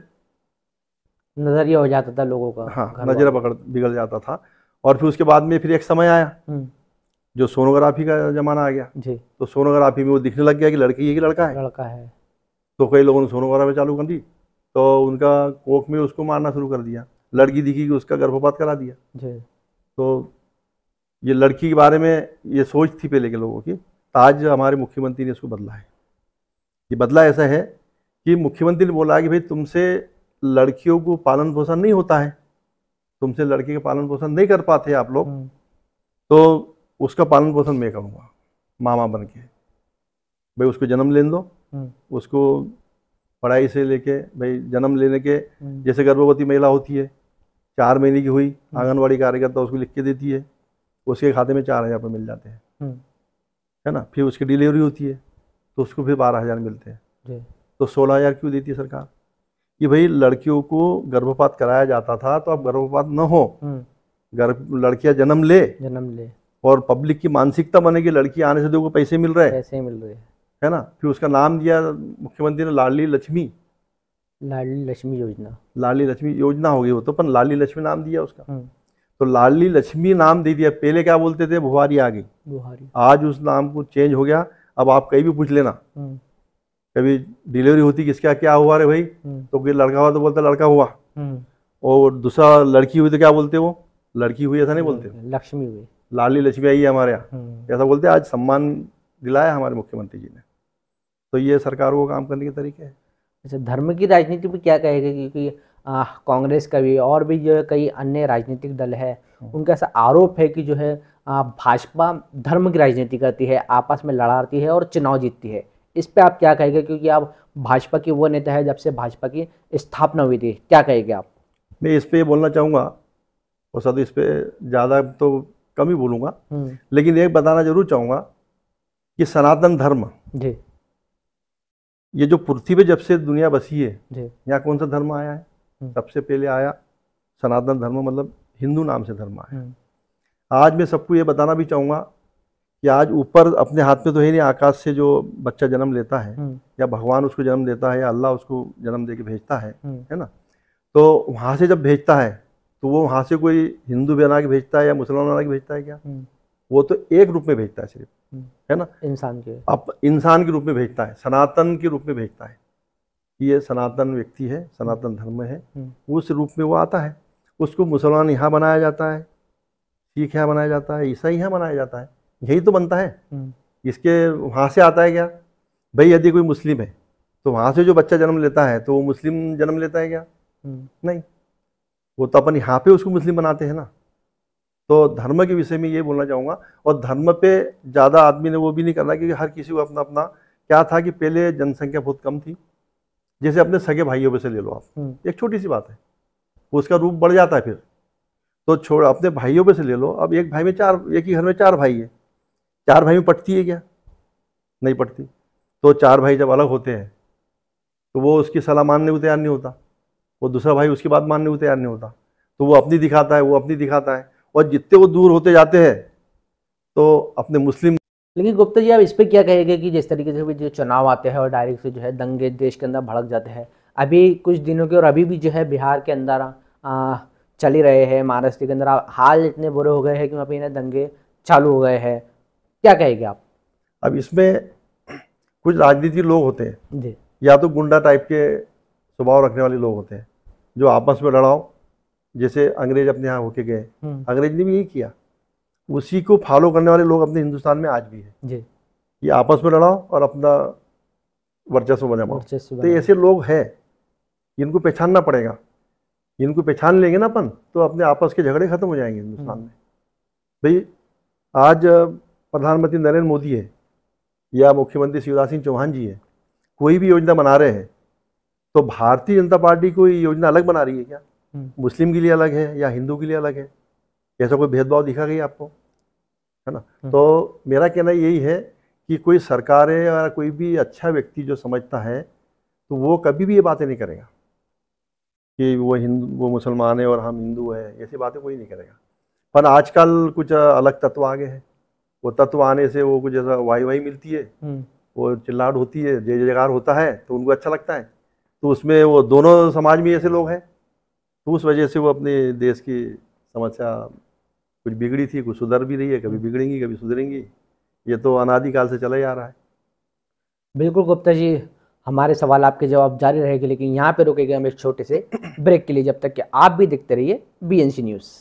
नजरिया हो जाता था लोगों का। हाँ, नजर बिगड़ जाता था। और फिर उसके बाद में फिर एक समय आया जो सोनोग्राफी का जमाना आ गया जी। तो सोनोग्राफी में वो दिखने लग गया कि लड़की है कि लड़का है। तो कई लोगों ने सोनोग्राफी चालू कर दी, तो उनका कोख में उसको मारना शुरू कर दिया, लड़की दिखी कि उसका गर्भपात करा दिया जी। तो ये लड़की के बारे में ये सोच थी पहले के लोगों की, आज हमारे मुख्यमंत्री ने इसको बदला है। ये बदला ऐसा है कि मुख्यमंत्री ने बोला कि भाई तुमसे लड़कियों को पालन पोषण नहीं होता है, तुमसे लड़की का पालन पोषण नहीं कर पाते आप लोग, तो उसका पालन पोषण मैं करूँगा मामा बन के। भाई उसको जन्म लेने दो, उसको पढ़ाई से लेके भाई जन्म लेने के, जैसे गर्भवती महिला होती है 4 महीने की हुई, आंगनवाड़ी कार्यकर्ता उसको लिख के देती है, उसके खाते में 4,000 रुपये मिल जाते हैं, है ना। फिर उसकी डिलीवरी होती है तो उसको फिर 12,000 मिलते हैं। तो 16,000 क्यों देती है सरकार? कि भाई लड़कियों को गर्भपात कराया जाता था तो अब गर्भपात न हो, लड़कियां जन्म ले और पब्लिक की मानसिकता बने कि लड़की आने से देखो पैसे मिल रहे है ना। फिर उसका नाम दिया मुख्यमंत्री ने लाडली लक्ष्मी योजना। लाडली लक्ष्मी योजना हो गई वो तो, पर लाडली लक्ष्मी नाम दिया उसका, तो लाडली लक्ष्मी नाम दे दिया। पहले क्या बोलते थे, बुहारी आ गई, आज उस नाम को चेंज हो गया। अब आप कहीं भी पूछ लेना, कभी डिलीवरी होती किसका क्या हुआ रे भाई, तो कोई लड़का हुआ तो बोलता लड़का हुआ, और दूसरा लड़की हुई तो क्या बोलते वो, लड़की हुई, ऐसा नहीं बोलते, लक्ष्मी हुई, लाडली लक्ष्मी आई है हमारे यहाँ, ऐसा बोलते। आज सम्मान दिलाया हमारे मुख्यमंत्री जी ने। तो ये सरकार को काम करने के तरीके हैं। अच्छा, धर्म की राजनीति में क्या कहेगा, क्योंकि कांग्रेस का भी और भी जो है कई अन्य राजनीतिक दल है, उनका ऐसा आरोप है कि जो है भाजपा धर्म की राजनीति करती है, आपस में लड़ाती है और चुनाव जीतती है। इस पे आप क्या कहेंगे, क्योंकि आप भाजपा की वो नेता है जब से भाजपा की स्थापना हुई थी, क्या कहेंगे आप? मैं इस पे ये बोलना चाहूँगा, और सर इस पे ज़्यादा तो कम ही बोलूँगा, लेकिन एक बताना जरूर चाहूँगा कि सनातन धर्म जी, ये जो पृथ्वी पे जब से दुनिया बसी है, यहाँ कौन सा धर्म आया है? सबसे पहले आया सनातन धर्म, मतलब हिंदू नाम से धर्म आया। आज मैं सबको ये बताना भी चाहूँगा कि आज ऊपर अपने हाथ में तो है नहीं, आकाश से जो बच्चा जन्म लेता है या भगवान उसको जन्म देता है या अल्लाह उसको जन्म दे के भेजता है ना, तो वहाँ से जब भेजता है तो वो वहाँ से कोई हिंदू बना के भेजता है या मुसलमान बना के भेजता है क्या? वो तो एक रूप में भेजता है सिर्फ, है ना, इंसान के रूप में भेजता है, सनातन के रूप में भेजता है। ये सनातन व्यक्ति है, सनातन धर्म है, उस रूप में वो आता है। उसको मुसलमान यहाँ बनाया जाता है, सिख यहाँ बनाया जाता है, ईसाई यहाँ बनाया जाता है, यही तो बनता है। इसके वहाँ से आता है क्या भाई? यदि कोई मुस्लिम है तो वहाँ से जो बच्चा जन्म लेता है तो वो मुस्लिम जन्म लेता है क्या? नहीं, वो तो अपन यहाँ पे उसको मुस्लिम बनाते हैं ना। तो धर्म के विषय में ये बोलना चाहूँगा, और धर्म पे ज़्यादा आदमी ने वो भी नहीं करना, क्योंकि हर किसी को अपना अपना क्या था कि पहले जनसंख्या बहुत कम थी। जैसे अपने सगे भाइयों पे से ले लो आप, एक छोटी सी बात है, उसका रूप बढ़ जाता है फिर, तो छोड़ अपने भाइयों पे से ले लो। अब एक भाई में एक ही घर में 4 भाई है, 4 भाई में पटती है क्या? नहीं पटती। तो 4 भाई जब अलग होते हैं तो वो उसकी सलाह मानने को तैयार नहीं होता, वो दूसरा भाई उसकी बात मानने को तैयार नहीं होता, तो वो अपनी दिखाता है, वो अपनी दिखाता है, और जितने वो दूर होते जाते हैं तो अपने मुस्लिम। लेकिन गुप्ता जी, आप इस पर क्या कहेंगे कि जिस तरीके से भी जो चुनाव आते हैं और डायरेक्ट से जो है दंगे देश के अंदर भड़क जाते हैं, अभी कुछ दिनों के और अभी भी जो है बिहार के अंदर चल ही रहे हैं, महाराष्ट्र के अंदर हाल इतने बुरे हो गए हैं कि वहाँ पे दंगे चालू हो गए हैं, क्या कहेंगे आप? अब इसमें कुछ राजनीतिक लोग होते हैं जी। या तो गुंडा टाइप के स्वभाव रखने वाले लोग होते हैं जो आपस में लड़ाओ, जैसे अंग्रेज अपने यहाँ होके गए, अंग्रेज ने भी यही किया, उसी को फॉलो करने वाले लोग अपने हिंदुस्तान में आज भी है जी। कि आपस में लड़ाओ और अपना वर्चस्व बनाओ। तो ऐसे लोग हैं, इनको पहचानना पड़ेगा, इनको पहचान लेंगे ना अपन तो अपने आपस के झगड़े खत्म हो जाएंगे हिंदुस्तान में। भाई आज प्रधानमंत्री नरेंद्र मोदी है या मुख्यमंत्री शिवराज सिंह चौहान जी है, कोई भी योजना बना रहे हैं तो भारतीय जनता पार्टी कोई योजना अलग बना रही है क्या? मुस्लिम के लिए अलग है या हिंदू के लिए अलग है? ऐसा कोई भेदभाव दिखा गया आपको, है ना? तो मेरा कहना यही है कि कोई सरकार है या कोई भी अच्छा व्यक्ति जो समझता है तो वो कभी भी ये बातें नहीं करेगा कि वो मुसलमान है और हम हिंदू है, ऐसी बातें कोई नहीं करेगा। पर आजकल कुछ अलग तत्व आ गए हैं, वो तत्व आने से वो कुछ ऐसा वाई मिलती है, वो चिल्लाहट होती है, जय जयकार होता है तो उनको अच्छा लगता है, तो उसमें वो दोनों समाज में ऐसे लोग हैं, तो उस वजह से वो अपने देश की समस्या कुछ बिगड़ी थी, कुछ सुधर भी रही है, कभी बिगड़ेंगी कभी सुधरेंगी, ये तो अनादिकाल से चला जा रहा है। बिल्कुल गुप्ता जी, हमारे सवाल आपके जवाब जारी रहेंगे, लेकिन यहाँ पे रुकेंगे हम एक छोटे से ब्रेक के लिए, जब तक कि आप भी देखते रहिए बीएनसी न्यूज़।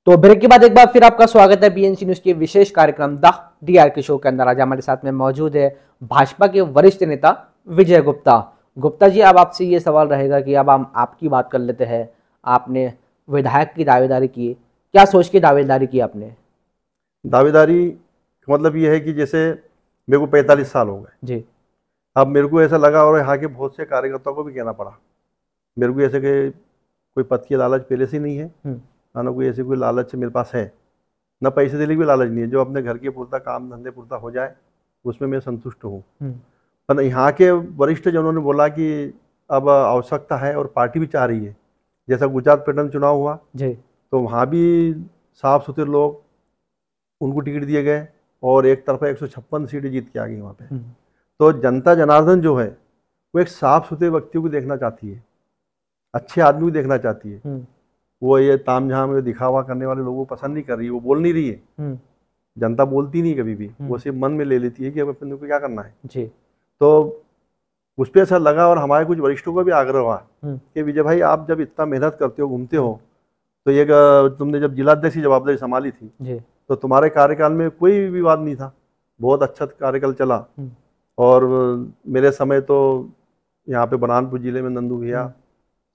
तो ब्रेक के बाद एक बार फिर आपका स्वागत है बीएनसी न्यूज़ के विशेष कार्यक्रम द डीआरके शो के अंदर। आज हमारे साथ में मौजूद है भाजपा के वरिष्ठ नेता विजय गुप्ता। गुप्ता जी, अब आपसे ये सवाल रहेगा कि अब हम आपकी बात कर लेते हैं। आपने विधायक की दावेदारी की, क्या सोच के दावेदारी की आपने? दावेदारी का मतलब ये है कि जैसे मेरे को 45 साल हो गए जी, अब मेरे को ऐसा लगा और यहाँ के बहुत से कार्यकर्ताओं को भी कहना पड़ा, मेरे को ऐसे कि कोई पद की लालच पहले से नहीं है, ना कोई ऐसे कोई लालच मेरे पास है, ना पैसे देने की भी लालच नहीं है, जो अपने घर के पुरता काम धंधे पुरता हो जाए उसमें मैं संतुष्ट हूँ। पर यहाँ के वरिष्ठ जनों ने बोला कि अब आवश्यकता है और पार्टी भी चाह रही है, जैसा गुजरात पैटर्न चुनाव हुआ जी, तो वहाँ भी साफ सुथरे लोग उनको टिकट दिए गए और एक तरफा 156 सीटें जीत के आ गई वहाँ पे। तो जनता जनार्दन जो है वो एक साफ सुथरे व्यक्तियों को देखना चाहती है, अच्छे आदमी को देखना चाहती है, वो ये तामझाम में दिखावा करने वाले लोगों को पसंद नहीं कर रही है, वो बोल नहीं रही है, जनता बोलती नहीं कभी भी, वो सिर्फ मन में ले लेती है कि अब अपने को क्या करना है जी। तो उस पर ऐसा लगा और हमारे कुछ वरिष्ठों का भी आग्रह हुआ कि विजय भाई आप जब इतना मेहनत करते हो, घूमते हो, तो ये तुमने जब जिलाध्यक्ष की जवाबदारी संभाली थी जी, तो तुम्हारे कार्यकाल में कोई विवाद नहीं था, बहुत अच्छा कार्यकाल चला। और मेरे समय तो यहाँ पे बरहानपुर जिले में नंदू भैया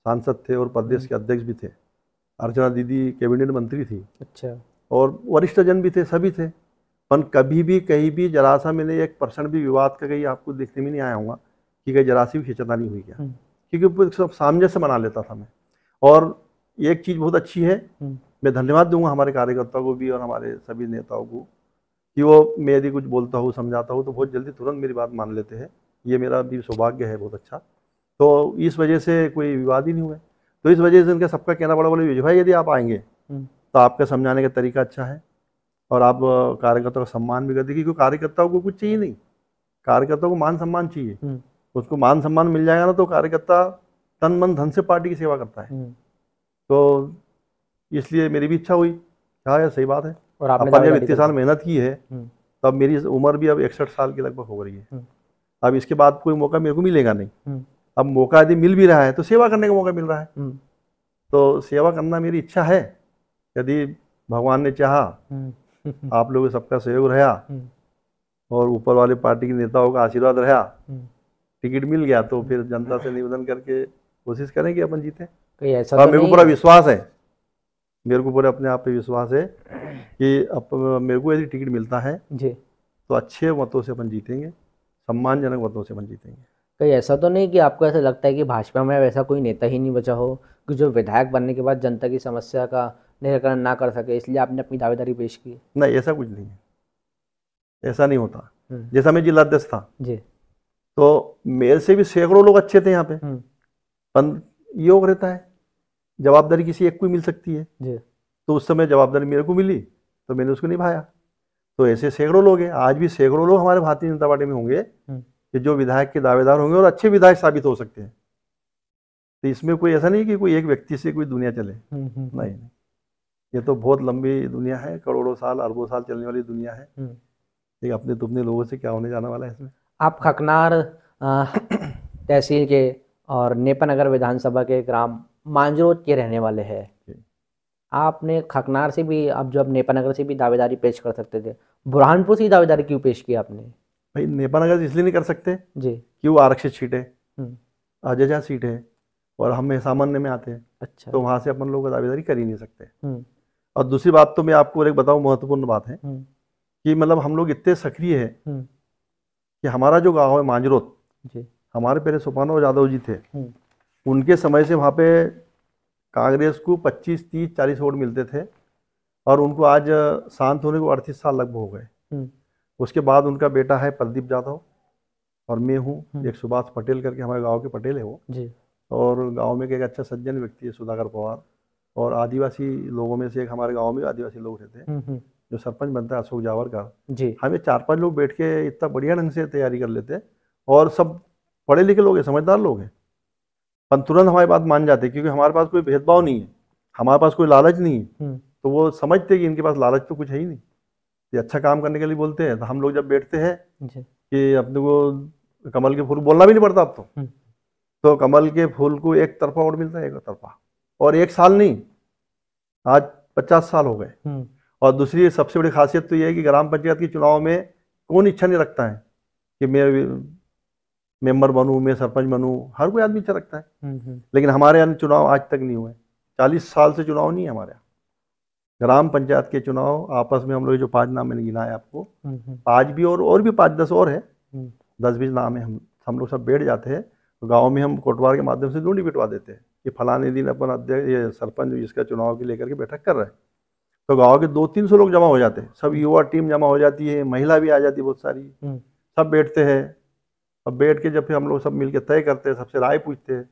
सांसद थे और प्रदेश के अध्यक्ष भी थे, अर्चना दीदी कैबिनेट मंत्री थी, अच्छा, और वरिष्ठ जन भी थे, सभी थे, पर कभी भी कहीं भी जरा सा मैंने 1% भी विवाद का कहीं आपको देखने में नहीं आया होगा कि कहीं जरा सी भी खिंचातानी हुई क्या, क्योंकि सब सामंजस्य बना लेता था मैं। और एक चीज़ बहुत अच्छी है, मैं धन्यवाद दूंगा हमारे कार्यकर्ताओं को भी और हमारे सभी नेताओं को कि वो मैं यदि कुछ बोलता हूँ समझाता हूँ तो बहुत जल्दी तुरंत मेरी बात मान लेते हैं, ये मेरा भी सौभाग्य है बहुत अच्छा। तो इस वजह से कोई विवाद ही नहीं हुए, तो इस वजह से इनका सबका कहना पड़ा, बोले विजय भाई यदि आप आएंगे तो आपका समझाने का तरीका अच्छा है और आप कार्यकर्ताओं का सम्मान भी करते, क्योंकि कार्यकर्ताओं को कुछ चाहिए नहीं, कार्यकर्ताओं को मान सम्मान चाहिए, उसको मान सम्मान मिल जाएगा ना तो कार्यकर्ता तन मन धन से पार्टी की सेवा करता है। तो इसलिए मेरी भी इच्छा हुई, हाँ यार सही बात है, और अपन जब इतने साल मेहनत की है तब मेरी उम्र भी अब 61 साल के लगभग हो रही है, अब इसके बाद कोई मौका मेरे को मिलेगा नहीं, अब मौका यदि मिल भी रहा है तो सेवा करने का मौका मिल रहा है, तो सेवा करना मेरी इच्छा है, यदि भगवान ने चाहा, आप लोगों सबका सहयोग रहा और ऊपर वाले पार्टी के नेताओं का आशीर्वाद रहा, टिकट मिल गया तो फिर जनता से निवेदन करके कोशिश करें कि अपन जीते। और मेरे को पूरा विश्वास है, मेरे को पूरे अपने आप पे विश्वास है कि अब मेरे को यदि टिकट मिलता है जी तो अच्छे मतों से अपन जीतेंगे, सम्मानजनक मतों से अपन जीतेंगे। कहीं ऐसा तो नहीं कि आपको ऐसा लगता है कि भाजपा में वैसा कोई नेता ही नहीं बचा हो कि जो विधायक बनने के बाद जनता की समस्या का निराकरण ना कर सके, इसलिए आपने अपनी दावेदारी पेश की? नहीं, ऐसा कुछ नहीं है, ऐसा नहीं होता। जैसा मैं जिलाध्यक्ष था जी, तो मेरे से भी सैकड़ों लोग अच्छे थे यहाँ पे, पर योग रहता है, जवाबदारी किसी एक को मिल सकती है जी, तो उस समय जवाबदारी मेरे को मिली तो मैंने उसको निभाया। तो ऐसे सैकड़ों लोग हैं, आज भी सैकड़ों लोग हमारे भारतीय जनता पार्टी में होंगे कि जो विधायक के दावेदार होंगे और अच्छे विधायक साबित हो सकते हैं। तो इसमें कोई ऐसा नहीं कि कोई एक व्यक्ति से कोई दुनिया चले, नहीं, ये तो बहुत लंबी दुनिया है, करोड़ों साल अरबों साल चलने वाली दुनिया है, एक अपने तुपने लोगों से क्या होने जाने वाला है इसमें। आप खकनार तहसील के और नेपानगर विधानसभा के ग्राम मांजरोद के रहने वाले हैं। आपने खकनार से भी, अब जब नेपानगर से भी दावेदारी पेश कर सकते थे, बुरहानपुर से ही दावेदारी क्यों पेश की आपने? भाई नेपानगर इसलिए नहीं कर सकते जी कि वो आरक्षित सीट है, अजजा सीट है और हम सामान्य में आते हैं। अच्छा। तो वहाँ से अपन लोग दावेदारी कर ही नहीं सकते। और दूसरी बात तो मैं आपको एक बताऊँ, महत्वपूर्ण बात है कि मतलब हम लोग इतने सक्रिय है कि हमारा जो गांव है मांजरोद, हमारे पहले सुपानो यादव जी थे, उनके समय से वहाँ पे कांग्रेस को 25, 30, 40 वोट मिलते थे और उनको आज शांत होने को 38 साल लगभग हो गए। उसके बाद उनका बेटा है प्रदीप यादव और मैं हूँ, एक सुभाष पटेल करके हमारे गांव के पटेल है वो जी। और गांव में एक अच्छा सज्जन व्यक्ति है सुधाकर पवार, और आदिवासी लोगों में से एक हमारे गांव में आदिवासी लोग रहते हैं जो सरपंच बनता है अशोक जावरकर जी। हमें 4-5 लोग बैठ के इतना बढ़िया ढंग से तैयारी कर लेते हैं और सब पढ़े लिखे लोग हैं, समझदार लोग हैं, पर तुरंत हमारी बात मान जाते क्योंकि हमारे पास कोई भेदभाव नहीं है, हमारे पास कोई लालच नहीं है। तो वो समझते कि इनके पास लालच तो कुछ है ही नहीं, ये अच्छा काम करने के लिए बोलते हैं। तो हम लोग जब बैठते हैं कि अपने को कमल के फूल बोलना भी नहीं पड़ता अब तो कमल के फूल को एक तरफा वोट मिलता है, एक तरफा, और 1 साल नहीं, आज 50 साल हो गए। और दूसरी सबसे बड़ी खासियत तो ये है कि ग्राम पंचायत के चुनाव में कौन इच्छा नहीं रखता है कि मैं मेंबर बनूं, मैं सरपंच बनूं, हर कोई आदमी इच्छा रखता है। लेकिन हमारे यहाँ चुनाव आज तक नहीं हुए, 40 साल से चुनाव नहीं है हमारे यहाँ। ग्राम पंचायत के चुनाव आपस में हम लोग जो 5 नाम मैंने गिना है आपको, 5 भी और भी 5-10 और है, 10-20 नाम है। हम लोग सब बैठ जाते हैं गाँव में, हम कोटवार के माध्यम से ढूंढी बिटवा देते हैं कि फलाने दिन अपन अध्यक्ष ये सरपंच इसका चुनाव की लेकर के बैठक कर रहे हैं। तो गाँव के 200-300 लोग जमा हो जाते हैं, सब युवा टीम जमा हो जाती है, महिला भी आ जाती है बहुत सारी, सब बैठते हैं। अब बैठ के जब फिर हम लोग सब मिलकर तय करते हैं, सबसे राय पूछते हैं,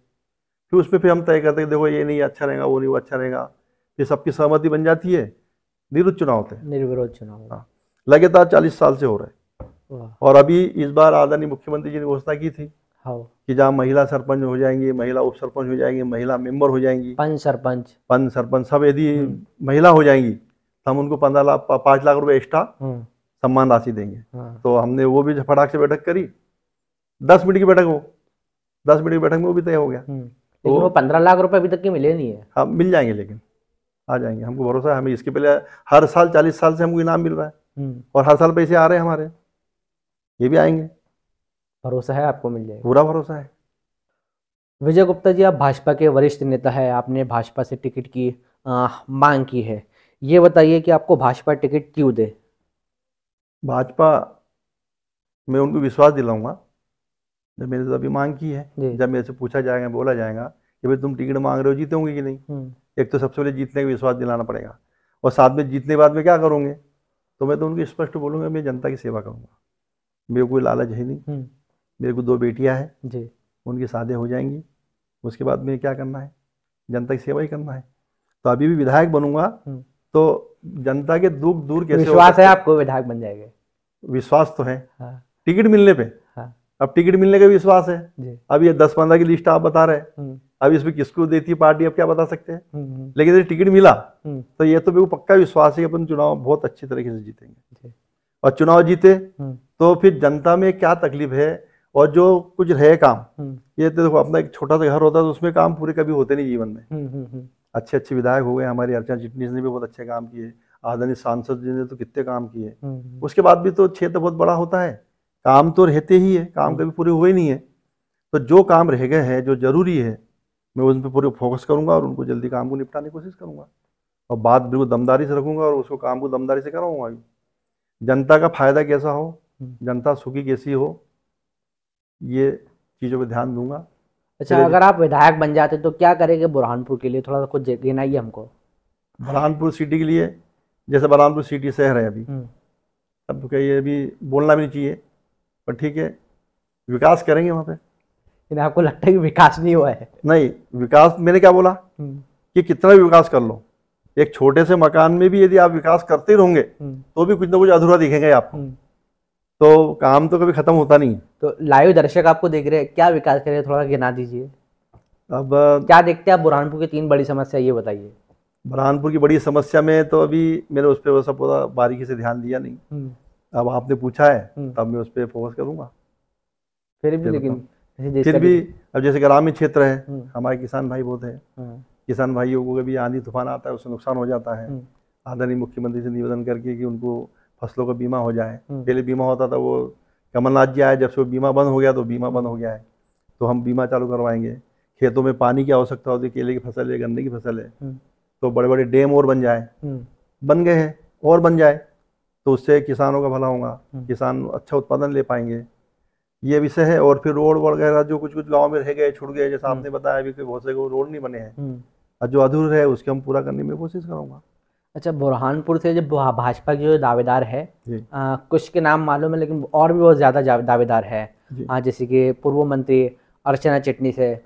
फिर उसमें फिर हम तय करते हैं देखो ये नहीं अच्छा रहेगा, वो नहीं वो अच्छा रहेगा, फिर सबकी सहमति बन जाती है। निर्विरोध चुनाव होते हैं, निर्विरोध चुनाव। हाँ, लगातार 40 साल से हो रहे हैं। और अभी इस बार आदरणीय मुख्यमंत्री जी ने घोषणा की थी कि जहाँ महिला सरपंच हो जाएंगी, महिला उप सरपंच हो जाएंगी, महिला मेंबर हो जाएंगी, पंच सरपंच सब यदि महिला हो जाएंगी तो हम उनको 5 लाख रुपए एक्स्ट्रा सम्मान राशि देंगे। तो हमने वो भी फटाक से बैठक करी, 10 मिनट की बैठक हो, 10 मिनट की बैठक में वो भी तय हो गया। लेकिन वो 15 लाख रुपए अभी तक के मिले नहीं है। हाँ मिल जाएंगे, लेकिन आ जाएंगे, हमको भरोसा है। हमें इसके पहले हर साल 40 साल से हमको इनाम मिल रहा है और हर साल पैसे आ रहे हैं हमारे, ये भी आएंगे। भरोसा है आपको मिल जाएगा? पूरा भरोसा है। विजय गुप्ता जी, आप भाजपा के वरिष्ठ नेता है, आपने भाजपा से टिकट की मांग की है, ये बताइए कि आपको भाजपा टिकट क्यों दे? भाजपा मैं उनको विश्वास दिलाऊंगा, जब मैंने तो अभी मांग की है, जब मेरे से पूछा जाएगा, बोला जाएगा कि भाई तुम टिकट मांग रहे हो, जीतोगे कि नहीं। एक तो सबसे पहले जीतने का विश्वास दिलाना पड़ेगा, और साथ में जीतने के बाद में क्या करोगे, तो मैं तो उनको स्पष्ट बोलूँगा मैं जनता की सेवा करूँगा, मेरे कोई लालच है नहीं। मेरे को 2 बेटियां हैं जी, उनकी शादी हो जाएंगी, उसके बाद में क्या करना है, जनता की सेवा ही करना है। तो अभी भी विधायक बनूंगा तो जनता के दुख दूर कैसे, विश्वास है आपको विधायक बन जाएंगे? विश्वास तो है। हाँ। टिकट मिलने पे। हाँ। अब टिकट मिलने का विश्वास है जी। अब ये 10-15 की लिस्ट आप बता रहे, अब इसमें किसको देती है पार्टी, अब क्या बता सकते हैं। लेकिन यदि टिकट मिला तो ये तो मेरे को पक्का विश्वास है कि अपन चुनाव बहुत अच्छी तरीके से जीतेंगे, और चुनाव जीते तो फिर जनता में क्या तकलीफ है और जो कुछ रहे काम, ये तो देखो अपना एक छोटा सा घर होता है तो उसमें काम पूरे कभी होते नहीं जीवन में। अच्छे विधायक हो गए, हमारी अर्चना चिटनीस ने भी बहुत अच्छे काम किए, आदरणीय सांसद जी ने तो कितने काम किए। उसके बाद भी तो क्षेत्र बहुत बड़ा होता है, काम तो रहते ही है, काम कभी पूरे हुए नहीं है। तो जो काम रह गए हैं, जो जरूरी है, मैं उन पर पूरे फोकस करूंगा और उनको जल्दी काम को निपटाने की कोशिश करूंगा, और बात बिल्कुल दमदारी से रखूंगा और उसको काम को दमदारी से कराऊंगा। जनता का फायदा कैसा हो, जनता सुखी कैसी हो, ये चीज़ों पे ध्यान दूंगा। अच्छा, अगर आप विधायक बन जाते तो क्या करेंगे बुरहानपुर के लिए, थोड़ा सा कुछ गिनाइए हमको। बुरहानपुर सिटी के लिए, जैसे बुरहानपुर सिटी शहर है अभी, अब तो कहीं अभी बोलना भी नहीं चाहिए, पर ठीक है, विकास करेंगे वहाँ पे। लेकिन आपको लगता है कि विकास नहीं हुआ है? नहीं, विकास मैंने क्या बोला कि कितना भी विकास कर लो, एक छोटे से मकान में भी यदि आप विकास करते रहोगे तो भी कुछ ना कुछ अधूरा दिखेगा आपको, तो काम तो कभी खत्म होता नहीं है। तो लाइव दर्शक आपको देख रहे हैं, क्या विकास करें, थोड़ा गिना दीजिए। अब क्या देखते हैं आप बुरहानपुर की 3 बड़ी समस्या, ये बताइए। बुरहानपुर की बड़ी समस्या में तो अभी मैंने उस पर वैसा पूरा बारीकी से ध्यान दिया नहीं, अब आपने पूछा है तब मैं उस पर फोकस करूंगा। फिर भी लेकिन फिर भी अब जैसे ग्रामीण क्षेत्र है, हमारे किसान भाई बहुत हैं, किसान भाइयों को कभी आंधी तूफान आता है उससे नुकसान हो जाता है, आदरणीय मुख्यमंत्री से निवेदन करके कि उनको फसलों का बीमा हो जाए। पहले बीमा होता था, वो कमलनाथ जी आए जब से वो बीमा बंद हो गया तो बीमा बंद हो गया है, तो हम बीमा चालू करवाएंगे। खेतों में पानी की आवश्यकता होती है, केले की फसल है, गन्ने की फसल है, तो बड़े बड़े डैम और बन जाए, बन गए हैं और बन जाए तो उससे किसानों का भला होगा, किसान अच्छा उत्पादन ले पाएंगे, ये विषय है। और फिर रोड वगैरह जो कुछ कुछ गांव में रह गए छूट गए, जैसा आपने बताया अभी बहुत से रोड नहीं बने हैं, और जो अधूरे है उसके हम पूरा करने में कोशिश करूँगा। अच्छा, बुरहानपुर से जब भाजपा के जो दावेदार है, कुछ के नाम मालूम है लेकिन और भी बहुत ज़्यादा दावेदार है, जैसे कि पूर्व मंत्री अर्चना चिटनीस है,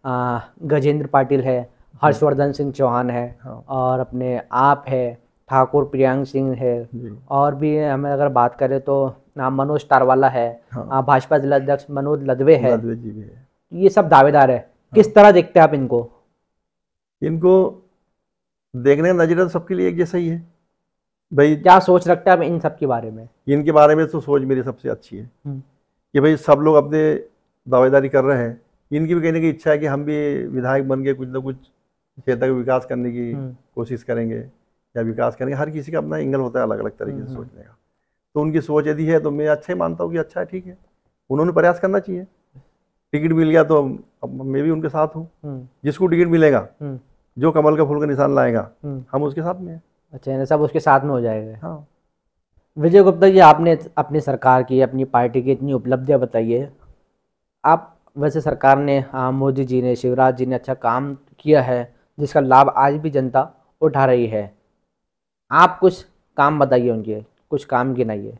गजेंद्र पाटिल है, हर्षवर्धन सिंह चौहान है, और अपने आप है, ठाकुर प्रियांक सिंह है, और भी हमें अगर बात करें तो नाम मनोज तारवाला है, भाजपा जिला अध्यक्ष मनोज लदवे है, ये सब दावेदार है। किस तरह देखते हैं आप इनको? इनको देखने का नजरिया तो सबके लिए एक जैसा ही है भाई। क्या सोच रखते हैं आप इन सब के बारे में? इनके बारे में तो सोच मेरी सबसे अच्छी है कि भाई सब लोग अपने दावेदारी कर रहे हैं, इनकी भी कहने की इच्छा है कि हम भी विधायक बन के कुछ ना कुछ क्षेत्र का विकास करने की कोशिश करेंगे या विकास करेंगे। हर किसी का अपना एंगल होता है अलग अलग तरीके से सोचने का, तो उनकी सोच यदि है तो मैं अच्छा ही मानता हूँ कि अच्छा है, ठीक है, उन्होंने प्रयास करना चाहिए। टिकट मिल गया तो अब मैं भी उनके साथ हूँ, जिसको टिकट मिलेगा, जो कमल का फूल का निशान लाएगा, हम उसके साथ में हैं। अच्छा, सब उसके साथ में हो जाएगा। हाँ। विजय गुप्ता जी, आपने अपनी सरकार की, अपनी पार्टी की इतनी उपलब्धियां बताइए। आप वैसे सरकार ने, मोदी जी ने, शिवराज जी ने अच्छा काम किया है जिसका लाभ आज भी जनता उठा रही है। आप कुछ काम बताइए उनके, कुछ काम गिनाइए।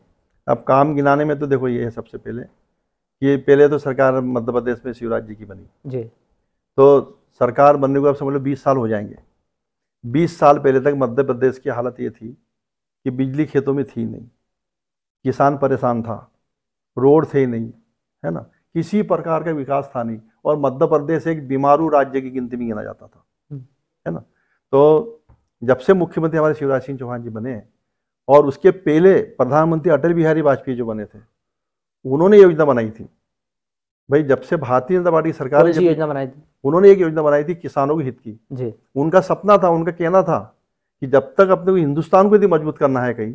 अब काम गिनाने में तो देखो ये है, सबसे पहले ये पहले तो सरकार मध्य प्रदेश में शिवराज जी की बनी जी, तो सरकार बनने को अब समझ लो 20 साल हो जाएंगे। 20 साल पहले तक मध्य प्रदेश की हालत ये थी कि बिजली खेतों में थी नहीं, किसान परेशान था, रोड थे नहीं, है ना, किसी प्रकार का विकास था नहीं, और मध्य प्रदेश एक बीमारू राज्य की गिनती में गिना जाता था, है ना। तो जब से मुख्यमंत्री हमारे शिवराज सिंह चौहान जी बने, और उसके पहले प्रधानमंत्री अटल बिहारी वाजपेयी जो बने थे, उन्होंने योजना बनाई थी भाई। जब से भारतीय जनता पार्टी सरकार ने योजना बनाई थी, उन्होंने एक योजना बनाई थी किसानों के हित की जी। उनका सपना था, उनका कहना था कि जब तक अपने को हिंदुस्तान को यदि मजबूत करना है कहीं,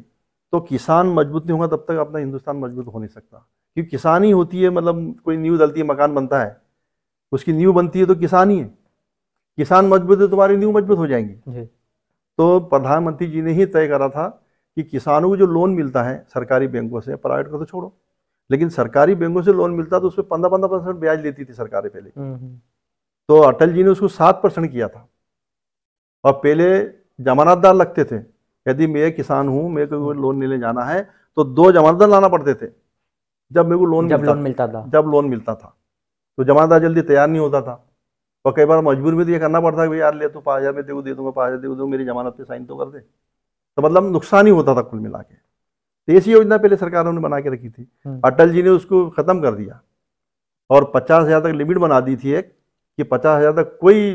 तो किसान मजबूत नहीं होगा तब तक अपना हिंदुस्तान मजबूत हो नहीं सकता। क्योंकि किसान ही होती है, मतलब कोई नींव डलती है, मकान बनता है, उसकी नींव बनती है तो किसान ही है। किसान मजबूत है, तुम्हारी नींव मजबूत हो जाएंगी। तो प्रधानमंत्री जी ने ही तय करा था कि किसानों को जो लोन मिलता है सरकारी बैंकों से, प्राइवेट का तो छोड़ो, लेकिन सरकारी बैंकों से लोन मिलता तो उस पर 15-15% ब्याज लेती थी सरकारें पहले। तो अटल जी ने उसको 7% किया था, और पहले जमानतदार लगते थे। यदि मैं किसान हूं, मेरे को लोन लेने जाना है तो 2 जमानतदार लाना पड़ते थे जब मेरे को लोन मिलता था। तो जमानतदार जल्दी तैयार नहीं होता था, और कई बार मजबूर में तो ये करना पड़ता कि यार ले तो 5,000 में तेरे को दे दूंगा, 5,000 दे दूंगा, मेरी जमानत पे साइन तो कर दे। तो मतलब नुकसान ही होता था कुल मिला के। तो ऐसी योजना पहले सरकारों ने बना के रखी थी, अटल जी ने उसको खत्म कर दिया, और 50,000 तक लिमिट बना दी थी एक, कि 50,000 तक कोई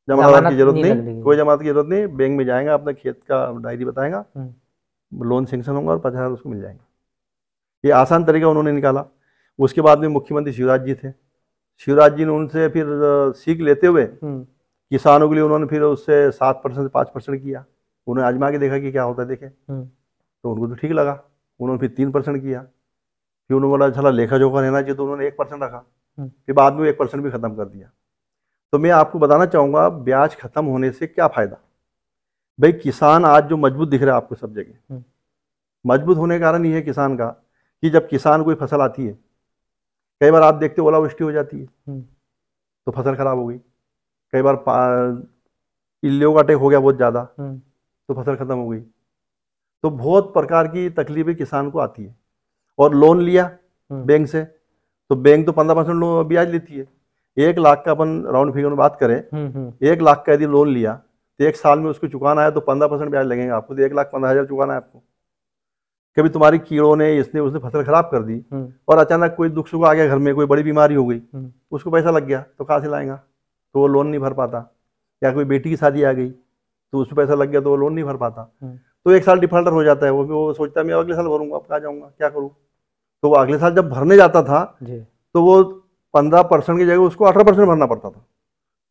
जमानत की जरूरत नहीं, कोई जमानत की जरूरत नहीं, बैंक में जाएगा, अपना खेत का डायरी बताएगा, लोन सेंक्शन होगा और 50,000 उसको मिल जाएंगे। ये आसान तरीका उन्होंने निकाला। उसके बाद में मुख्यमंत्री शिवराज जी थे, शिवराज जी ने उनसे फिर सीख लेते हुए किसानों के लिए उन्होंने फिर उससे 7% से 5% किया। उन्होंने आजमा के देखा कि क्या होता है, देखे तो उनको तो ठीक लगा, उन्होंने फिर 3% किया। फिर उन्होंने बोला चला लेखा जोखा रहना चाहिए, तो उन्होंने 1% रखा। फिर बाद में 1% भी खत्म कर दिया। तो मैं आपको बताना चाहूँगा, ब्याज खत्म होने से क्या फायदा भाई। किसान आज जो मजबूत दिख रहा है आपको सब जगह, मजबूत होने का कारण ये है किसान का, कि जब किसान कोई फसल आती है, कई बार आप देखते हो ओलावृष्टि हो जाती है तो फसल खराब हो गई, कई बार इल्लियों का अटैक हो गया बहुत ज़्यादा तो फसल खत्म हो गई। तो बहुत प्रकार की तकलीफें किसान को आती है। और लोन लिया बैंक से, तो बैंक तो 15% ब्याज लेती है। 1 लाख का अपन राउंड फिगर में बात करें, 1 लाख का यदि लोन लिया तो 1 साल में उसको चुकाना है तो 15% ब्याज लगेगा आपको, तो 1,15,000 चुकाना है आपको। कभी तुम्हारी कीड़ों ने, इसने उसने फसल खराब कर दी, और अचानक कोई दुख सुख आ गया घर में, कोई बड़ी बीमारी हो गई, उसको पैसा लग गया तो कहाँ से लाएगा, तो वो लोन नहीं भर पाता। या कोई बेटी की शादी आ गई तो उसमें पैसा लग गया तो वो लोन नहीं भर पाता, तो 1 साल डिफॉल्टर हो जाता है। वो सोचता है मैं अगले साल भरूंगा, अब कहाँ जाऊँगा, क्या करूँ। तो वो अगले साल जब भरने जाता था तो वो 15% की जगह उसको 18% भरना पड़ता था।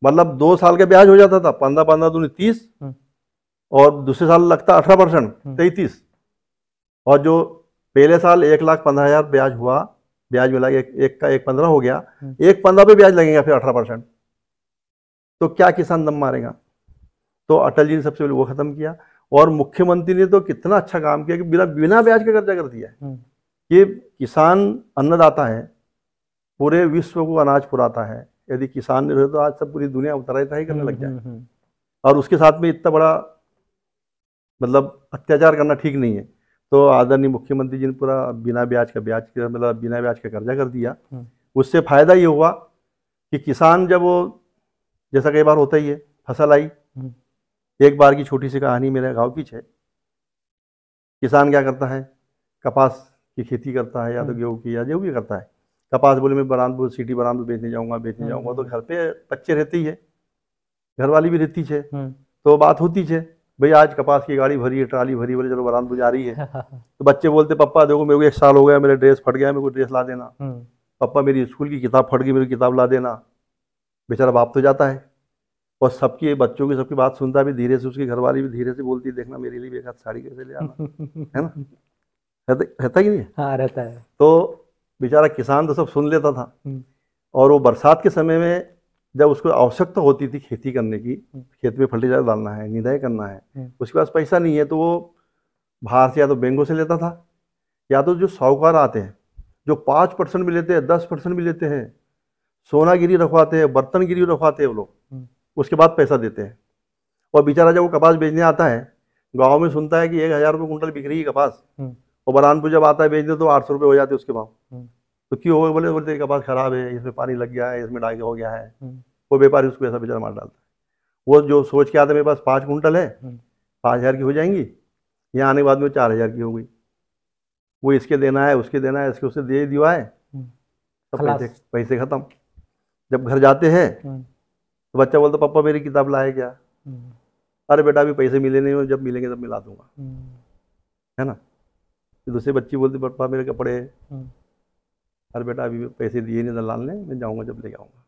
मतलब 2 साल का ब्याज हो जाता था, 15 दूनी 30, और दूसरे साल लगता 18%, 33। और जो पहले साल 1,15,000 ब्याज हुआ, ब्याज मिला, एक का 1,15 हो गया, 1,15 पे ब्याज लगेगा फिर 18%। तो क्या किसान दम मारेगा? तो अटल जी ने सबसे पहले वो खत्म किया। और मुख्यमंत्री ने तो कितना अच्छा काम किया कि बिना बिना ब्याज का कर्जा कर दिया है। ये किसान अन्नदाता है, पूरे विश्व को अनाज पुराता है। यदि किसान नहीं रहे तो आज सब पूरी दुनिया उत्तराधिकारी करने लग जाए। और उसके साथ में इतना बड़ा मतलब अत्याचार करना ठीक नहीं है। तो आदरणीय मुख्यमंत्री जी ने पूरा बिना ब्याज का मतलब बिना ब्याज का कर्जा कर दिया। उससे फायदा ये हुआ कि किसान जब वो, जैसा कई बार होता ही है, फसल आई, एक बार की छोटी सी कहानी मेरे गांव की है। किसान क्या करता है, कपास की खेती करता है, या तो गेहूं की, या जो भी करता है। कपास बोले मैं बरामपुर सिटी बरामपुर बेचने जाऊंगा, तो घर पे बच्चे रहते ही है, घरवाली भी रहती है, तो बात होती है भाई आज कपास की गाड़ी भरी है, ट्राली भरी, बोले चलो बरामपुर जा रही है। तो बच्चे बोलते पप्पा देखो मेरे को 1 साल हो गया, मेरा ड्रेस फट गया, मेरे को ड्रेस ला देना। पप्पा मेरी स्कूल की किताब फट गई, मेरी किताब ला देना। बेचारा बाप तो जाता है, और सबकी बच्चों की सबकी बात सुनता भी धीरे से, उसकी घरवाली भी धीरे से बोलती देखना मेरे लिए भी एक हाथ साड़ी कैसे ले आना, है ना, रहता कि नहीं? हाँ रहता है। तो बेचारा किसान तो सब सुन लेता था। और वो बरसात के समय में जब उसको आवश्यकता होती थी खेती करने की, खेत में फर्टिलाइजर डालना है, निदाई करना है, उसके पास पैसा नहीं है, तो वो बाहर से या तो बैंकों से लेता था, या तो जो साहूकार आते हैं जो 5% भी लेते हैं, 10% भी लेते हैं, सोना गिरी रखवाते हैं, बर्तन गिरी रखवाते हैं वो लोग, उसके बाद पैसा देते हैं। और बेचारा जब वो कपास बेचने आता है, गांव में सुनता है कि 1,000 रुपये कुंटल बिक रही है कपास, और बरानपुर जब आता है बेचने तो 800 रुपये हो जाते उसके भाव। तो क्यों हो गए? बोलते कपास खराब है, इसमें पानी लग गया है, इसमें डाके हो गया है। वो व्यापारी उसको ऐसा बेचारा मार डालता है। वो जो सोच के आता है मेरे पास 5 कुंटल है, 5,000 की हो जाएंगी, यहाँ आने के बाद में 4,000 की हो गई, वो इसके देना है, उसके देना है, इसके उससे दे दिया है, सब पैसे खत्म। जब घर जाते हैं तो बच्चा बोलता पापा मेरी किताब लाए क्या? अरे बेटा अभी पैसे मिले नहीं, जब मिलेंगे तब मिला दूंगा, है ना। तो दूसरे बच्ची बोलती पापा मेरे कपड़े, अरे बेटा अभी पैसे दिए नहीं दलाल ने, मैं जाऊंगा जब लेके आऊंगा।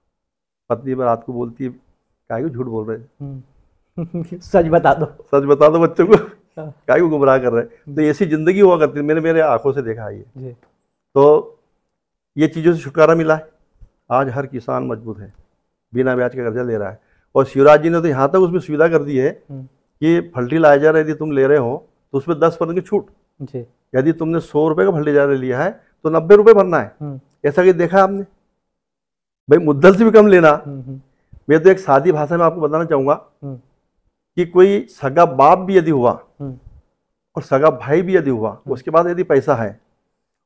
पत्नी पर रात को बोलती है काहे को झूठ बोल रहे सच बता दो बच्चों को, काहे को गुमराह कर रहे। तो ऐसी जिंदगी हुआ करती है, मैंने मेरे आंखों से देखा है ये। तो ये चीज़ों से छुटकारा मिला है, आज हर किसान मजबूत है, बिना ब्याज का कर्जा ले रहा है। और शिवराज जी ने तो यहाँ तक उसमें सुविधा कर दी है कि फर्टिलाइजर यदि तुम ले रहे हो तो उसमें 10% की छूट। यदि तुमने 100 रुपये का फर्टिलाइजर लिया है तो 90 रुपये भरना है। ऐसा कि देखा आपने भाई, मुद्दल से भी कम लेना। मैं तो एक सादी भाषा में आपको बताना चाहूंगा कि कोई सगा बाप भी यदि हुआ और सगा भाई भी यदि हुआ, उसके बाद यदि पैसा है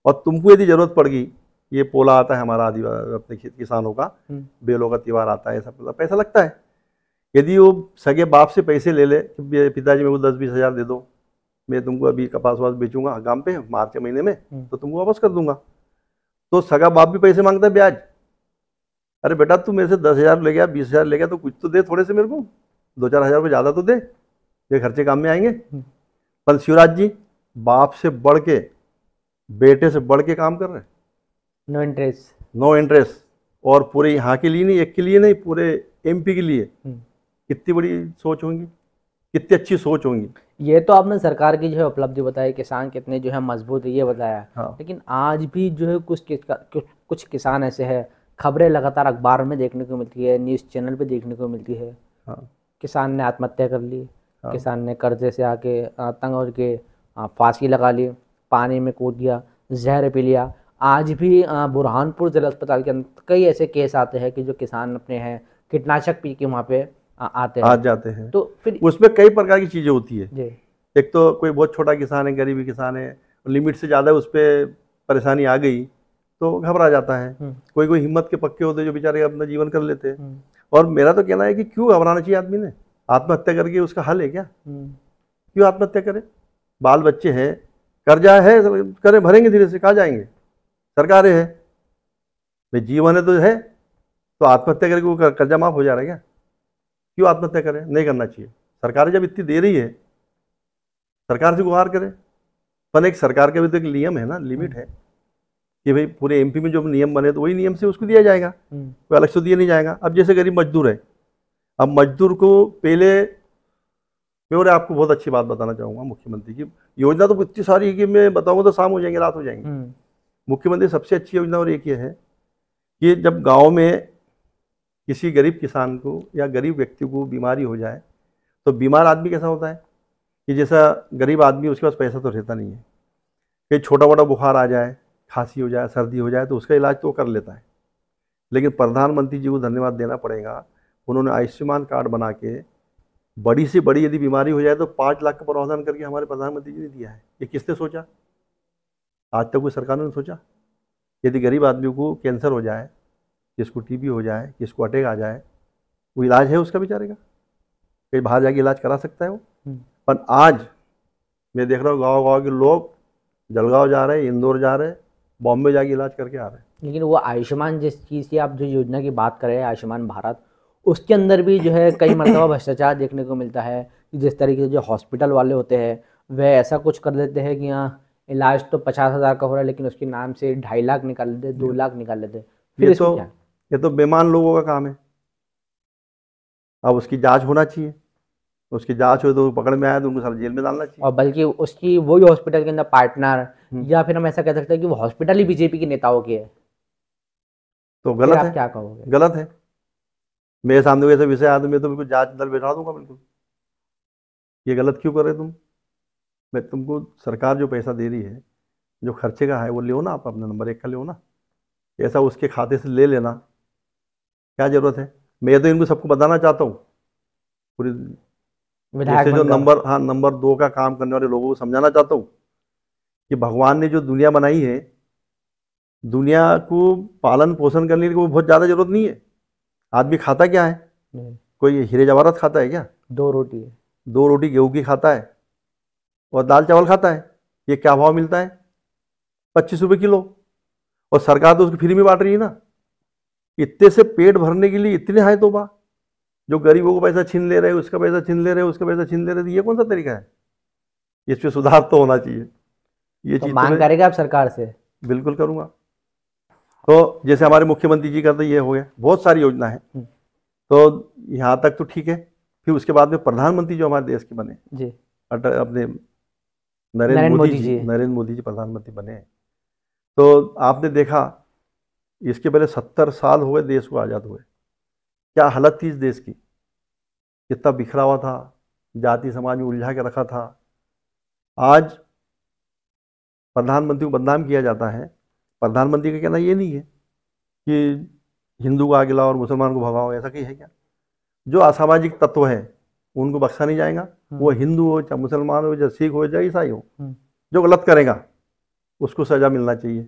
और तुमको यदि जरूरत पड़ गई, ये पोला आता है हमारा आदिवासी अपने किसानों का, बेलों का त्योहार आता है, सब पैसा लगता है। यदि वो सगे बाप से पैसे ले ले कि पिताजी मेरे को 10-20 हज़ार दे दो, मैं तुमको अभी कपास वास बेचूंगा गांव पे मार्च के महीने में, तो तुमको वापस कर दूंगा, तो सगा बाप भी पैसे मांगता है ब्याज। अरे बेटा तू मेरे से 10,000 ले गया, 20,000 ले गया, तो कुछ तो दे, थोड़े से मेरे को 2-4 हज़ार रुपये ज़्यादा तो दे, ये खर्चे काम में आएंगे। पर शिवराज जी बाप से बढ़ के, बेटे से बढ़ के काम कर रहे हैं, नो इंटरेस्ट, और पूरे यहाँ के लिए नहीं, एक के लिए नहीं, पूरे MP के लिए। कितनी बड़ी सोच होंगी, कितनी अच्छी सोच होंगी। ये तो आपने सरकार की जो है उपलब्धि बताई, किसान कितने जो है मजबूत है ये बताया। हाँ। लेकिन आज भी जो है कुछ किसान ऐसे हैं, खबरें लगातार अखबार में देखने को मिलती है, न्यूज़ चैनल पे देखने को मिलती है। हाँ। किसान ने आत्महत्या कर ली। हाँ। किसान ने कर्जे से आके तंग होकर फांसी लगा ली, पानी में कूद गया, जहर पी लिया। आज भी बुरहानपुर जिला अस्पताल के अंदर कई ऐसे केस आते हैं कि जो किसान अपने हैं कीटनाशक पी के वहाँ पे आते हैं, आ जाते हैं। तो फिर उसमें कई प्रकार की चीज़ें होती है। एक तो कोई बहुत छोटा किसान है, गरीबी किसान है, लिमिट से ज़्यादा उस पर परेशानी आ गई तो घबरा जाता है। कोई हिम्मत के पक्के होते जो बेचारे अपना जीवन कर लेते हैं। और मेरा तो कहना है कि क्यों घबराना चाहिए आदमी ने, आत्महत्या करके उसका हल है क्या? क्यों आत्महत्या करे? बाल बच्चे हैं, कर्जा है, करें, भरेंगे धीरे से, कहाँ जाएंगे, सरकारें है भाई, जीवन है तो आत्महत्या करके वो कर्जा माफ हो जा रहा है क्या? क्यों आत्महत्या करें? नहीं करना चाहिए। सरकारें जब इतनी दे रही है, सरकार से गुहार करें। पर एक सरकार का भी तो एक नियम है ना, लिमिट है कि भाई पूरे एमपी में जो नियम बने तो वही नियम से उसको दिया जाएगा, कोई अलग से दिया नहीं जाएगा। अब जैसे गरीब मजदूर है, अब मजदूर को पहले, मैं और आपको बहुत अच्छी बात बताना चाहूँगा, मुख्यमंत्री की योजना तो इतनी सारी है कि मैं बताऊँगा तो शाम हो जाएंगे, रात हो जाएंगे। मुख्यमंत्री सबसे अच्छी योजना और एक ये है कि जब गांव में किसी गरीब किसान को या गरीब व्यक्ति को बीमारी हो जाए, तो बीमार आदमी कैसा होता है कि जैसा गरीब आदमी उसके पास पैसा तो रहता नहीं है, कहीं छोटा मोटा बुखार आ जाए, खांसी हो जाए, सर्दी हो जाए तो उसका इलाज तो कर लेता है। लेकिन प्रधानमंत्री जी को धन्यवाद देना पड़ेगा, उन्होंने आयुष्मान कार्ड बना के बड़ी से बड़ी यदि बीमारी हो जाए तो 5 लाख का प्रावधान करके हमारे प्रधानमंत्री जी ने दिया है। ये किसने सोचा? आज तक कोई सरकार ने सोचा? यदि गरीब आदमी को कैंसर हो जाए, किसको टीबी हो जाए, किसको अटैक आ जाए, वो इलाज है उसका बेचारे का, कहीं बाहर जाके इलाज करा सकता है वो। पर आज मैं देख रहा हूँ गाँव गाँव के लोग जलगांव जा रहे हैं, इंदौर जा रहे हैं, बॉम्बे जाके इलाज करके आ रहे हैं। लेकिन वो आयुष्मान, जिस चीज़ की आप जो योजना की बात कर रहे हैं, आयुष्मान भारत, उसके अंदर भी जो है कई मरतबा भ्रष्टाचार देखने को मिलता है कि जिस तरीके से जो हॉस्पिटल वाले होते हैं वह ऐसा कुछ कर देते हैं कि यहाँ इलाज तो 50,000 का हो रहा है लेकिन उसके नाम से 2.5 लाख निकाल लेते, 2 लाख निकाल लेते। फिर इसमें क्या? ये तो बेईमान लोगों का काम है। अब उसकी जांच होना चाहिए, उसकी जांच हो तो पकड़ में आया तो उनको सारा जेल में डालना चाहिए। और बल्कि उसकी वही हॉस्पिटल के अंदर पार्टनर, या फिर हम ऐसा कह सकते हैं कि वो हॉस्पिटल ही बीजेपी के नेताओं की है, तो गलत है। क्या कहोगे? गलत है। मेरे सामने वैसे विषय आया तो मैं तो बिल्कुल जांच दल बैठा दूंगा बिल्कुल। ये गलत क्यों कर रहे तुम? मैं तुमको सरकार जो पैसा दे रही है, जो खर्चे का है वो ले ना, आप अपना नंबर 1 का ले ना, ऐसा उसके खाते से ले लेना, क्या जरूरत है? मैं तो इनको सबको बताना चाहता हूँ, पूरी जैसे जो नंबर 2 का काम करने वाले लोगों को समझाना चाहता हूँ कि भगवान ने जो दुनिया बनाई है, दुनिया को पालन पोषण करने के लिए बहुत ज़्यादा जरूरत नहीं है। आदमी खाता क्या है? कोई हीरे जवाहरात खाता है क्या? 2 रोटी है, 2 रोटी गेहूं की खाता है और दाल चावल खाता है। ये क्या भाव मिलता है? 25 रुपये किलो। और सरकार तो उसको फ्री में बांट रही है ना। इतने से पेट भरने के लिए इतने हाय तोबा, जो गरीबों को पैसा छीन ले रहे हैं, उसका पैसा छीन ले रहे हैं, उसका पैसा छीन ले रहे हैं। ये कौन सा तरीका है? इस पे सुधार तो होना चाहिए। ये चीज मांग करेगा आप सरकार से? बिल्कुल करूंगा। तो जैसे हमारे मुख्यमंत्री जी का तो ये हो गया, बहुत सारी योजना है, तो यहाँ तक तो ठीक है। फिर उसके बाद में प्रधानमंत्री जो हमारे देश के बने जी, अपने नरेंद्र मोदी जी प्रधानमंत्री बने, तो आपने देखा इसके पहले 70 साल हुए देश को आज़ाद हुए, क्या हालत थी इस देश की, कितना बिखरा हुआ था, जाति समाज में उलझा के रखा था। आज प्रधानमंत्री को बदनाम किया जाता है। प्रधानमंत्री का कहना ये नहीं है कि हिंदू को आगे लाओ और मुसलमान को भगाओ, ऐसा कहीं है क्या? जो असामाजिक तत्व है उनको बख्शा नहीं जाएगा, वो हिंदू हो चाहे मुसलमान हो चाहे सिख हो चाहे ईसाई हो, जो गलत करेगा उसको सजा मिलना चाहिए।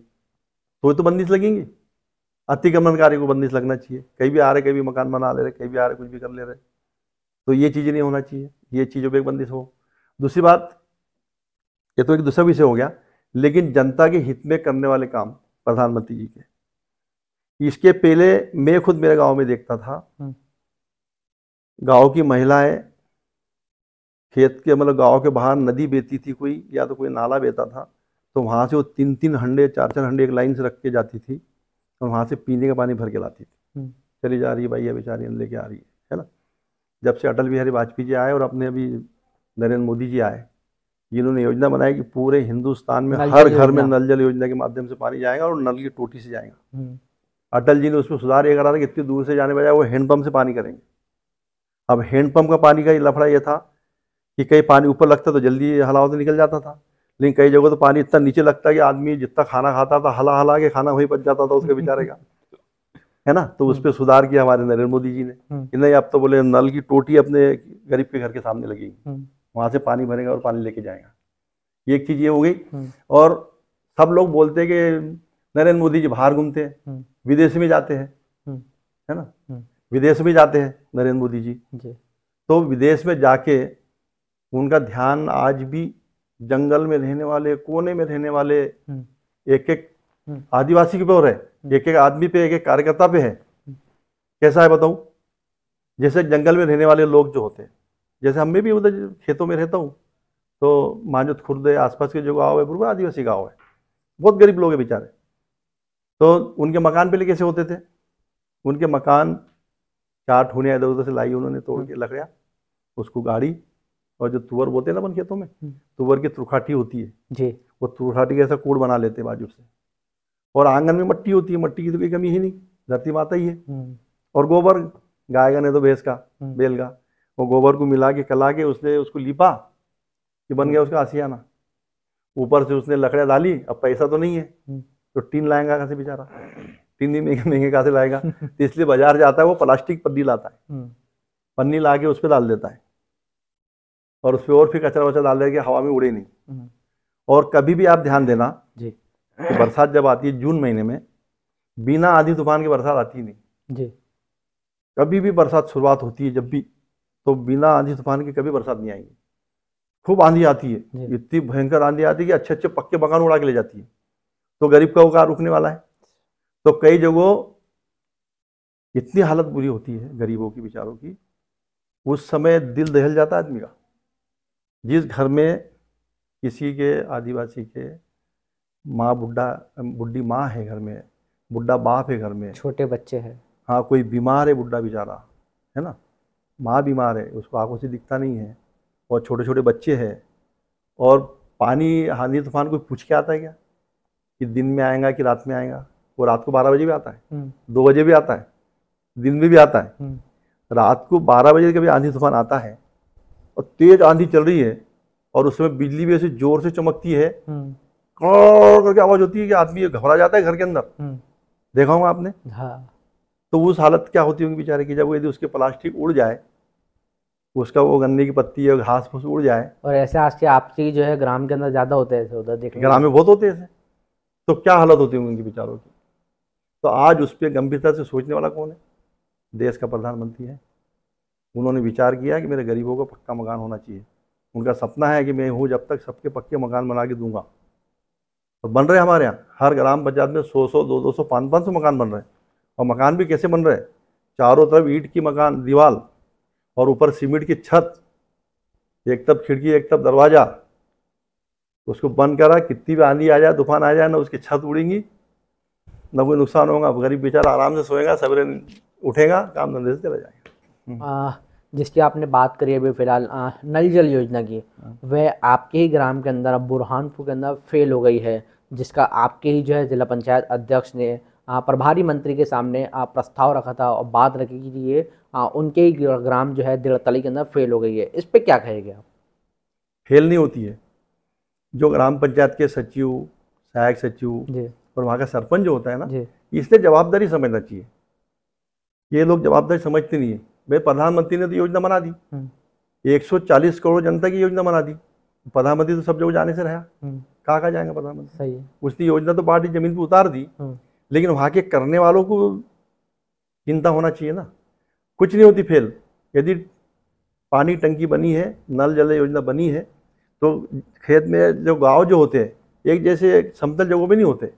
तो बंदिश लगेंगी, अतिक्रमणकारी को बंदिश लगना चाहिए। कहीं भी आ रहे, कहीं भी मकान बना ले रहे, कहीं भी आ रहे कुछ भी कर ले रहे, तो ये चीज़ें नहीं होना चाहिए। ये चीज़ों पे एक बंदिश हो। दूसरी बात, ये तो एक दूसरा विषय हो गया, लेकिन जनता के हित में करने वाले काम प्रधानमंत्री जी के, इसके पहले मैं खुद मेरे गांव में देखता था, गांव की महिलाएं खेत के मतलब गांव के बाहर नदी बहती थी कोई, या तो कोई नाला बहता था, तो वहां से वो 3-3 हंडे 4-4 हंडे एक लाइन से रख के जाती थी और वहां से पीने का पानी भर के लाती थी। चली जा रही है भैया बेचारी लेके आ रही है ना। जब से अटल बिहारी वाजपेयी जी आए और अपने अभी नरेंद्र मोदी जी आए, जिन्होंने योजना बनाई कि पूरे हिंदुस्तान में हर घर में नल जल योजना के माध्यम से पानी जाएगा और नल की टोटी से जाएगा। अटल जी ने उसमें सुधार ये करा था कि इतनी दूर से जाने बजाय वो हैंडपंप से पानी करेंगे। अब हैंडपंप का पानी का लफड़ा ये था कि कई पानी ऊपर लगता तो जल्दी हलावा से निकल जाता था, लेकिन कई जगह तो पानी इतना नीचे लगता कि आदमी जितना खाना खाता था हला हला के खाना वही बच जाता था उसके बेचारे का, है ना। तो उस पर सुधार किया हमारे नरेंद्र मोदी जी ने कि नहीं, अब तो बोले नल की टोटी अपने गरीब के घर के सामने लगेगी, वहां से पानी भरेगा और पानी लेके जाएगा। एक चीज ये हो गई। और सब लोग बोलते हैं कि नरेंद्र मोदी जी बाहर घूमते हैं, विदेश में जाते हैं, है ना, विदेश में जाते हैं नरेंद्र मोदी जी। तो विदेश में जाके उनका ध्यान आज भी जंगल में रहने वाले, कोने में रहने वाले एक एक आदिवासी के ऊपर है, एक एक आदमी पे, एक एक कार्यकर्ता पे है। कैसा है बताऊं? जैसे जंगल में रहने वाले लोग जो होते हैं, जैसे हम भी उधर खेतों में रहता हूँ, तो मांझोत खुर्द आसपास के जो गाँव है बिल्कुल आदिवासी गाँव है, बहुत गरीब लोग हैं बेचारे, तो उनके मकान पहले कैसे होते थे? उनके मकान 4 ठूनियाँ इधर उधर से लाई उन्होंने तोड़ के लकड़ियाँ, उसको गाड़ी, और जो तुअर बोते हैं ना अपन खेतों में, तुअर की तुरखाटी होती है जी, वो तुरखाटी का ऐसा कूड़ बना लेते हैं बाजू से, और आंगन में मट्टी होती है, मट्टी की तो कोई कमी ही नहीं, धरती माता ही है, और गोबर, गाय का नहीं तो भैंस का, बैल का, वो गोबर को मिला के कला के उसने उसको लिपा कि बन गया उसका आसियाना। ऊपर से उसने लकड़ियाँ डाली, अब पैसा तो नहीं है तो टीन लाएगा कहाँ से बेचारा, टीन भी महंगे महंगे कहाँ से लाएगा, तो इसलिए बाजार जाता है वो प्लास्टिक पन्नी लाता है, पन्नी ला के उस पर डाल देता है, और उस पर और फिर कचरा वचरा डाल देगा कि हवा में उड़े नहीं। और कभी भी आप ध्यान देना जी, कि बरसात जब आती है जून महीने में, बिना आंधी तूफान की बरसात आती नहीं जी, कभी भी बरसात शुरुआत होती है जब भी, तो बिना आंधी तूफान की कभी बरसात नहीं आएगी। खूब आंधी आती है, इतनी भयंकर आंधी आती है कि अच्छे अच्छे पक्के मकान उड़ा के ले जाती है, तो गरीब का वो कहाँ रुकने वाला है। तो कई जगहों इतनी हालत बुरी होती है गरीबों की, बेचारों की, उस समय दिल दहल जाता है आदमी का। जिस घर में किसी के आदिवासी के माँ बुढ़ी माँ है घर में, बुढ़ा बाप है घर में, छोटे बच्चे हैं, हाँ कोई बीमार है बुढ़ा बेचारा, है ना, माँ बीमार है, उसको आंखों से दिखता नहीं है, और छोटे छोटे बच्चे हैं, और पानी आंधी तूफान कोई पूछ के आता है क्या कि दिन में आएगा कि रात में आएगा? वो रात को 12 बजे भी आता है, 2 बजे भी आता है, दिन में भी आता है। रात को 12 बजे कभी आंधी तूफान आता है और तेज आंधी चल रही है, और उसमें बिजली भी ऐसे जोर से चमकती है, कड़कड़ करके आवाज होती है कि आदमी घबरा जाता है घर के अंदर, देखा होगा आपने। हाँ, तो उस हालत क्या होती होगी बेचारे की, जब यदि उसके प्लास्टिक उड़ जाए, उसका वो गन्ने की पत्ती या घास फूस उड़ जाए। और ऐसे आज के आपकी जो है ग्राम के अंदर ज्यादा होते हैं ऐसे, उधर देखने ग्राम में बहुत होते हैं ऐसे, तो क्या हालत होती होंगी उनकी बेचारों की। तो आज उस पर गंभीरता से सोचने वाला कौन है? देश का प्रधानमंत्री है। उन्होंने विचार किया कि मेरे गरीबों को पक्का मकान होना चाहिए। उनका सपना है कि मैं हूँ जब तक सबके पक्के मकान बना के दूंगा, और बन रहे हमारे यहाँ हर ग्राम पंचायत में 100-100, 200-200, 500-500 मकान बन रहे हैं। और मकान भी कैसे बन रहे हैं? चारों तरफ ईंट की मकान दीवार, और ऊपर सीमेंट की छत, एक तरफ खिड़की एक तरफ दरवाजा, उसको बंद करा, कितनी भी आंधी आ जाए तूफान आ जाए ना उसकी छत उड़ेंगी, ना कोई नुकसान होगा, गरीब बेचारा आराम से सोएगा, सवेरे उठेगा, काम धंधे से चला जाएगा। जिसकी आपने बात करी अभी फिलहाल नल जल योजना की, वह आपके ही ग्राम के अंदर, अब बुरहानपुर के अंदर फेल हो गई है, जिसका आपके ही जो है जिला पंचायत अध्यक्ष ने प्रभारी मंत्री के सामने प्रस्ताव रखा था और बात रखी कि ये उनके ही ग्राम जो है दिलतली के अंदर फेल हो गई है। इस पे क्या कहेंगे आप? फेल नहीं होती है, जो ग्राम पंचायत के सचिव, सहायक सचिव और वहाँ का सरपंच जो होता है ना, इसने जवाबदारी समझना चाहिए। ये लोग जवाबदारी समझते नहीं है। भाई प्रधानमंत्री ने तो योजना बना दी, 140 करोड़ जनता की योजना बना दी, प्रधानमंत्री तो सब जगह जाने से रहा, कहाँ जाएंगे प्रधानमंत्री? सही है, उसने योजना तो पार्टी जमीन पर उतार दी, लेकिन वहाँ के करने वालों को चिंता होना चाहिए ना। कुछ नहीं होती फेल। यदि पानी टंकी बनी है, नल जल योजना बनी है, तो खेत में जो गांव जो होते हैं एक जैसे समतल जगहों पे नहीं होते,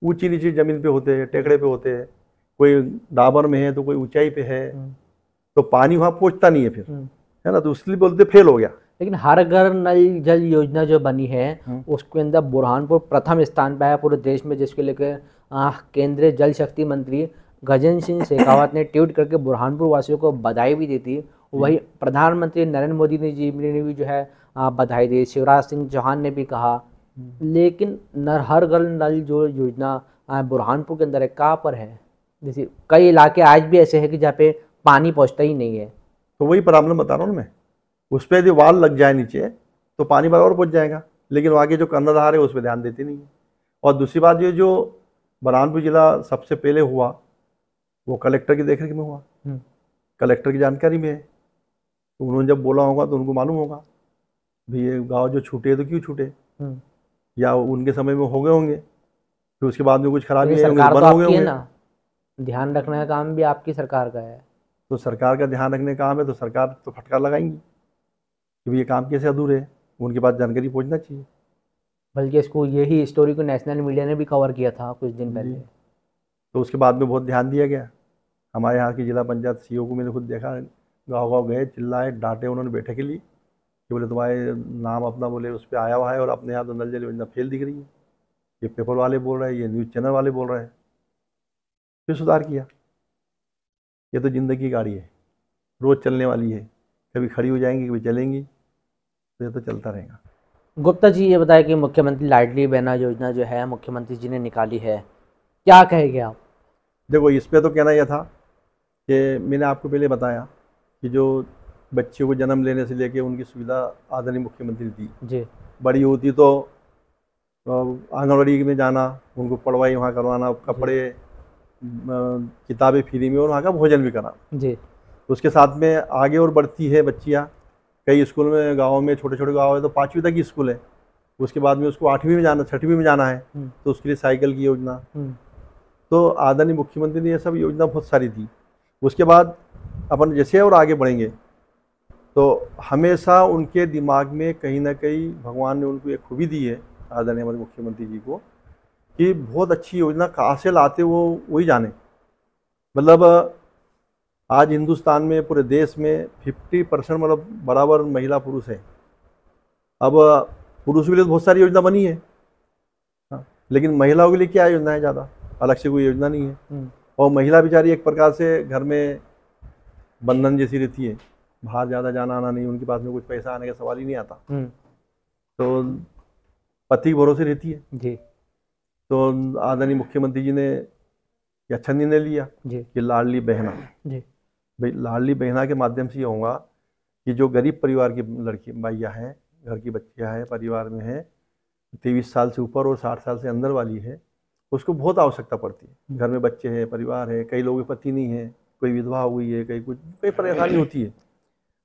ऊंची नीची जमीन पे होते हैं, टेकड़े पे होते हैं, कोई डाबर में है तो कोई ऊंचाई पे है, तो पानी वहाँ पहुँचता नहीं है फिर, है ना, तो इसलिए बोलते फेल हो गया। लेकिन हर घर नल जल योजना जो बनी है उसके अंदर बुरहानपुर प्रथम स्थान पर है पूरे देश में, जिसके लेकर केंद्रीय जल शक्ति मंत्री गजेंद्र सिंह शेखावत ने ट्वीट करके बुरहानपुर वासियों को बधाई भी दी थी। वही प्रधानमंत्री नरेंद्र मोदी ने भी जो है बधाई दी, शिवराज सिंह चौहान ने भी कहा। लेकिन हर घर नल जो योजना बुरहानपुर के अंदर है, कहाँ पर है? जैसे कई इलाके आज भी ऐसे हैं कि जहाँ पे पानी पहुँचता ही नहीं है। तो वही प्रॉब्लम बता रहा हूँ मैं, उस पर यदि वाल लग जाए नीचे तो पानी बराबर पहुँच जाएगा, लेकिन वहाँ के जो कर्णधार है उस पर ध्यान देते नहीं है। और दूसरी बात, ये जो बुरहानपुर जिला सबसे पहले हुआ वो कलेक्टर की देखरेख में हुआ, कलेक्टर की जानकारी में है, तो उन्होंने जब बोला होगा तो उनको मालूम होगा भाई ये गांव जो छूटे तो क्यों छूटे, या उनके समय में हो गए होंगे, फिर उसके बाद में कुछ खराबी है, सरकार तो आपकी है ना, ध्यान रखने का काम भी आपकी सरकार का है। तो सरकार का ध्यान रखने का काम है, तो सरकार तो फटकार लगाएंगी कि ये काम कैसे अधूरे है, उनके पास जानकारी पहुंचना चाहिए। बल्कि इसको यही स्टोरी को नेशनल मीडिया ने भी कवर किया था कुछ दिन पहले, तो उसके बाद में बहुत ध्यान दिया गया। हमारे यहाँ की जिला पंचायत सीईओ को मैंने खुद देखा, गाँव गाँव गए, चिल्लाए, डांटे उन्होंने बैठक के लिए कि बोले तुम्हारे नाम अपना बोले उस पर आया हुआ है और अपने यहाँ तो नल जल योजना फेल दिख रही है। ये पेपर वाले बोल रहे हैं, ये न्यूज़ चैनल वाले बोल रहे हैं। फिर सुधार किया। ये तो जिंदगी की गाड़ी है, रोज चलने वाली है, कभी खड़ी हो जाएंगी कभी चलेंगी, तो ये तो चलता रहेगा। गुप्ता जी ये बताया कि मुख्यमंत्री लाडली बहना योजना जो है मुख्यमंत्री जी ने निकाली है, क्या कहेंगे आप? देखो, इस पे तो कहना यह था कि मैंने आपको पहले बताया कि जो बच्चों को जन्म लेने से लेके उनकी सुविधा आदरणीय मुख्यमंत्री दी जी। बड़ी होती तो आंगनबाड़ी में जाना, उनको पढ़वाई वहाँ करवाना, कपड़े किताबें फ्री में और वहाँ का भोजन भी कराना जी। उसके साथ में आगे और बढ़ती है बच्चियाँ। कई स्कूल में, गाँव में, छोटे छोटे गाँव है तो 5वीं तक की स्कूल है, उसके बाद में उसको 8वीं में जाना, 6वीं में जाना है, तो उसके लिए साइकिल की योजना। तो आदरणीय मुख्यमंत्री ने ये सब योजना बहुत सारी दी। उसके बाद अपन जैसे और आगे बढ़ेंगे तो हमेशा उनके दिमाग में कहीं ना कहीं भगवान ने उनको एक खूबी दी है, आदरणीय हमारे मुख्यमंत्री जी को, कि बहुत अच्छी योजना कहाँ से लाते वो वही जाने। मतलब आज हिंदुस्तान में, पूरे देश में 50% मतलब बराबर महिला पुरुष है। अब पुरुषों के लिए तो बहुत सारी योजना बनी है, हाँ, लेकिन महिलाओं के लिए क्या योजना है? ज़्यादा अलग से कोई योजना नहीं है। और महिला बेचारी एक प्रकार से घर में बंधन जैसी रहती है, बाहर ज़्यादा जाना आना नहीं, उनके पास में कुछ पैसा आने का सवाल ही नहीं आता, तो पति के भरोसे रहती है जी। तो आदरणीय मुख्यमंत्री जी ने ये अच्छा निर्णय लिया जी कि लाडली बहना जी। भाई लाडली बहना के माध्यम से ये होगा कि जो गरीब परिवार की लड़की माइयाँ हैं, घर की बच्चियाँ हैं, परिवार में है 23 साल से ऊपर और 60 साल से अंदर वाली है, उसको बहुत आवश्यकता पड़ती है। घर में बच्चे हैं, परिवार है, कई लोगों के पति नहीं है, कोई विधवा हुई है, कई परेशानी होती है,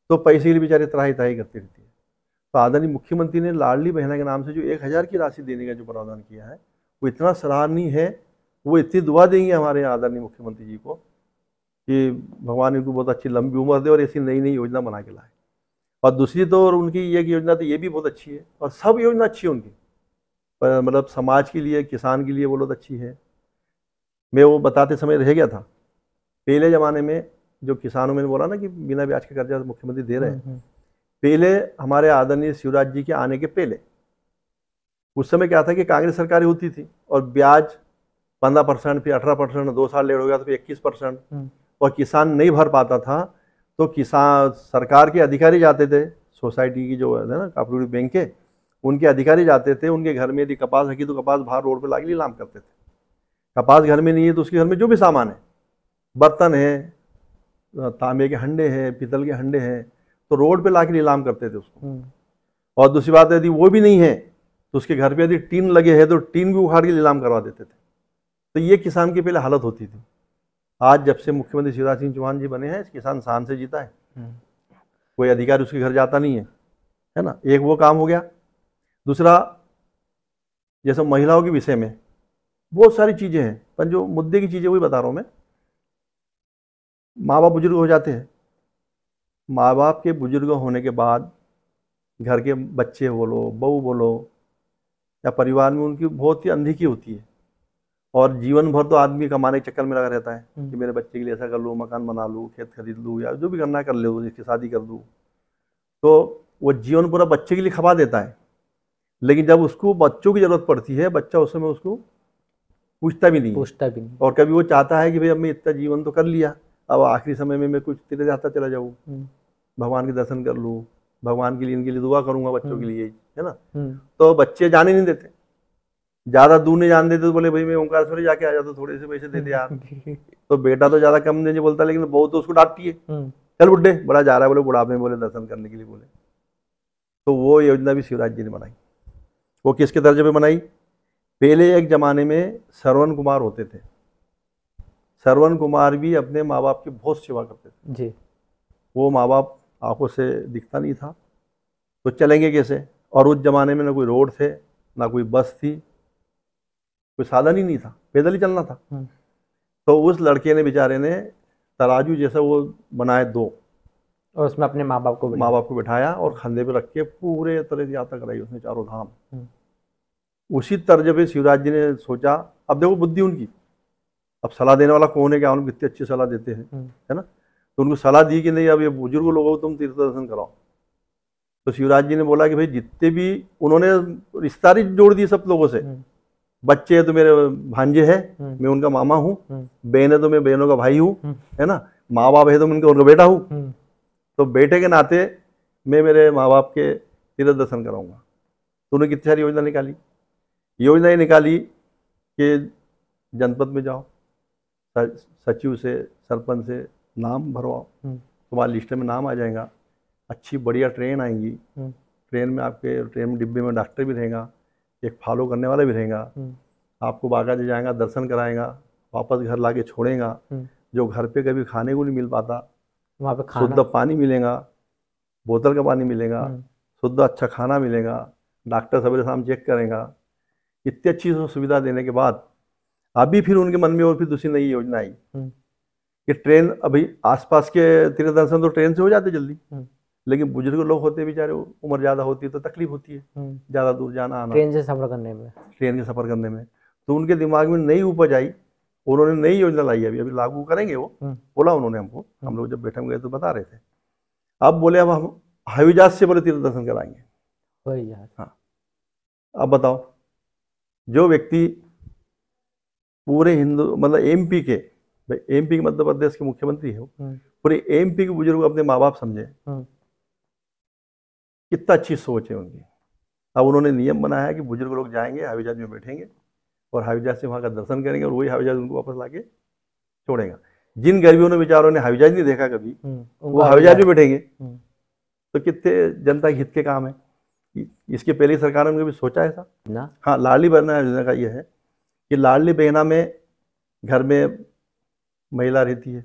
तो पैसे के लिए बेचारे त्राही त्राही करती रहती है। तो आदरणीय मुख्यमंत्री ने लाडली बहना के नाम से जो 1000 की राशि देने का जो प्रावधान किया है वो इतना सराहनीय है। वो इतनी दुआ देंगे हमारे आदरणीय मुख्यमंत्री जी को कि भगवान इनको बहुत अच्छी लंबी उम्र दे और ऐसी नई नई योजना बना के लाए। और दूसरी तो और उनकी ये योजना तो ये भी बहुत अच्छी है, और सब योजना अच्छी है उनकी, मतलब समाज के लिए, किसान के लिए बोलो तो अच्छी है। मैं वो बताते समय रह गया था, पहले ज़माने में जो किसानों में बोला ना कि बिना ब्याज के कर्जा मुख्यमंत्री दे रहे हैं, पहले हमारे आदरणीय शिवराज जी के आने के पहले उस समय क्या था कि कांग्रेस सरकार होती थी और ब्याज 15%, फिर 18%, 2 साल लेट हो गया तो फिर 21%, और किसान नहीं भर पाता था तो किसान सरकार के अधिकारी जाते थे, सोसाइटी की जो है ना कॉपरेटिव बैंक के, उनके अधिकारी जाते थे, उनके घर में यदि कपास रखी तो कपास बाहर रोड पे लाके नीलाम करते थे। कपास घर में नहीं है तो उसके घर में जो भी सामान है, बर्तन है, तांबे के हंडे हैं, पीतल के हंडे हैं, तो रोड पे लाके नीलाम करते थे उसको। और दूसरी बात यदि वो भी नहीं है तो उसके घर पे यदि टीन लगे हैं तो टीन भी उखाड़ के नीलाम करवा देते थे। तो ये किसान की पहले हालत होती थी। आज जब से मुख्यमंत्री शिवराज सिंह चौहान जी बने हैं, किसान शान से जीता है, कोई अधिकारी उसके घर जाता नहीं है ना। एक वो काम हो गया। दूसरा, जैसे महिलाओं के विषय में बहुत सारी चीज़ें हैं, पर जो मुद्दे की चीज़ें वही बता रहा हूँ मैं। माँ बाप बुजुर्ग हो जाते हैं, माँ बाप के बुजुर्ग होने के बाद घर के बच्चे बोलो, बहू बोलो, या परिवार में उनकी बहुत ही अनदेखी होती है, और जीवन भर तो आदमी कमाने के चक्कर में लगा रहता है कि मेरे बच्चे के लिए ऐसा कर लूँ, मकान बना लूँ, खेत खरीद लूँ, या जो भी करना है कर ले, इसकी शादी कर दूँ। तो वो जीवन पूरा बच्चे के लिए खपा देता है, लेकिन जब उसको बच्चों की ज़रूरत पड़ती है, बच्चा उस समय उसको पूछता भी नहीं। और कभी वो चाहता है कि भाई अब मैं इतना जीवन तो कर लिया, अब आखिरी समय में मैं कुछ तीर्थ यात्रा चला जाऊँ, भगवान के दर्शन कर लूँ, भगवान के लिए इनके लिए दुआ करूँगा, बच्चों के लिए, है ना। तो बच्चे जाने नहीं देते, ज़्यादा दूर नहीं जाने देते, तो बोले भाई मैं ओंकारेश्वर जाके आ जाता, थोड़े से पैसे दे दे यार। तो बेटा तो ज़्यादा कम देने बोलता, लेकिन बहू तो उसको डांटती है, चल बुड्ढे, बड़ा जा रहा है, बोले बुढ़ापे में, बोले दर्शन करने के लिए बोले। तो वो योजना भी शिवराज जी ने बनाई। वो किसके दर्जे पे बनाई? पहले एक ज़माने में श्रवण कुमार होते थे, श्रवण कुमार भी अपने माँ बाप की बहुत सेवा करते थे जी। वो माँ बाप आंखों से दिखता नहीं था तो चलेंगे कैसे, और उस जमाने में ना कोई रोड थे, ना कोई बस थी, कोई साधन ही नहीं था, पैदल ही चलना था। तो उस लड़के ने, बेचारे ने तराजू जैसा वो बनाए 2, और उसमें अपने माँ बाप को बिठाया और कंधे पे रख के पूरे तरह से यात्रा कराई उसने, चारों धाम। उसी तर्ज पे शिवराज जी ने सोचा, अब देखो बुद्धि उनकी, अब सलाह देने वाला कौन है, क्या उनको कितनी अच्छी सलाह देते हैं, है ना। तो उनको सलाह दी कि नहीं, अब ये बुजुर्ग लोगों को तुम तीर्थ दर्शन कराओ। तो शिवराज जी ने बोला कि भाई जितने भी, उन्होंने रिश्तेदारी जोड़ दी सब लोगों से, बच्चे तो मेरे भांजे हैं, मैं उनका मामा हूँ, बहन है तो मैं बहनों का भाई हूँ, है ना, माँ बाप है तो मैं उनका बेटा हूँ। तो बेटे के नाते मैं मेरे माँ बाप के तीर्थ दर्शन कराऊंगा। तो उन्होंने कितनी सारी योजना निकाली। योजना ये निकाली कि जनपद में जाओ, सचिव से सरपंच से नाम भरवाओ, तुम्हारी लिस्ट में नाम आ जाएगा, अच्छी बढ़िया ट्रेन आएंगी, ट्रेन में डिब्बे में डॉक्टर भी रहेगा, एक फॉलो करने वाला भी रहेगा, आपको बागा दे जाएगा, दर्शन कराएगा, वापस घर लाके छोड़ेगा। जो घर पे कभी खाने को नहीं मिल पाता वहाँ पे शुद्ध पानी मिलेगा, बोतल का पानी मिलेगा, शुद्ध अच्छा खाना मिलेगा, डॉक्टर सवेरे शाम चेक करेगा। इतनी अच्छी सुविधा देने के बाद अभी फिर उनके मन में और फिर दूसरी नई योजना आई कि ट्रेन, अभी आसपास के तीर्थ दर्शन तो ट्रेन से हो जाते जल्दी, लेकिन बुजुर्ग लोग होते बेचारे, उम्र ज़्यादा होती है तो तकलीफ होती है ज़्यादा दूर जाना आना, ट्रेन के सफ़र करने में। तो उनके दिमाग में नई उपज आई, उन्होंने नई योजना लाई, अभी लागू करेंगे वो, बोला उन्होंने हमको, हम लोग जब बैठक में गए तो बता रहे थे। अब बोले अब हम हवाई जहाज से बोले तीर्थ दर्शन कराएंगे। हाँ, अब बताओ, जो व्यक्ति पूरे हिंदू मतलब एमपी के, भाई एमपी के मध्य प्रदेश के मुख्यमंत्री है, पूरे एमपी के बुजुर्ग अपने माँ बाप समझे, कितना अच्छी सोच है उनकी। अब उन्होंने नियम बनाया है कि बुजुर्ग लोग जाएंगे, हवाई जहाज में बैठेंगे और हवाई जहाज से वहाँ का दर्शन करेंगे और वही हवाई जहाज उनको वापस लाके छोड़ेगा। जिन गरीबों ने बेचारों ने हवाई जहाज नहीं देखा कभी, वो हवाई जहाज में बैठेंगे। तो कितने जनता के हित के काम है। इसके पहले सरकार ने भी सोचा ऐसा ना। हाँ, लाडली बहना योजना का ये है कि लाडली बहना में घर में महिला रहती है,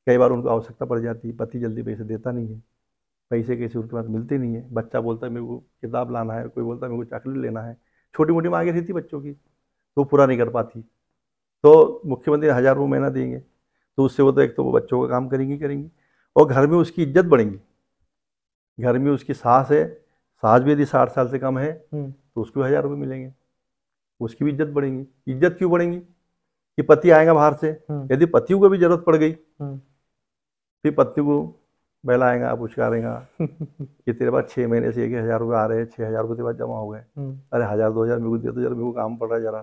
कई बार उनको आवश्यकता पड़ जाती है, पति जल्दी पैसे देता नहीं है, पैसे कैसे उनके पास मिलते नहीं है, बच्चा बोलता है मेरे को किताब लाना है, कोई बोलता है मेरे को चॉकलेट लेना है, छोटी मोटी मांगे रहती बच्चों की, तो पूरा नहीं कर पाती। तो मुख्यमंत्री 1000 रुपये महीना देंगे, तो उससे वो तो एक तो वो बच्चों का काम करेंगी और घर में उसकी इज्जत बढ़ेंगी। घर में उसकी सास है, सास भी यदि 60 साल से कम है तो उसको 1000 रुपये मिलेंगे, उसकी भी इज्जत बढ़ेंगी। इज्जत क्यों बढ़ेंगी कि पति आएगा बाहर से, यदि पति को भी जरूरत पड़ गई फिर पति को बहलाएगा, पुचकारेगा कि तेरे पास 6 महीने से 1000 रुपये आ रहे हैं, 6000 रुपये तेरे पास जमा हो गए, अरे 1000-2000 मेरे को दे दो जरा, मेरे को काम पड़ रहा है जरा।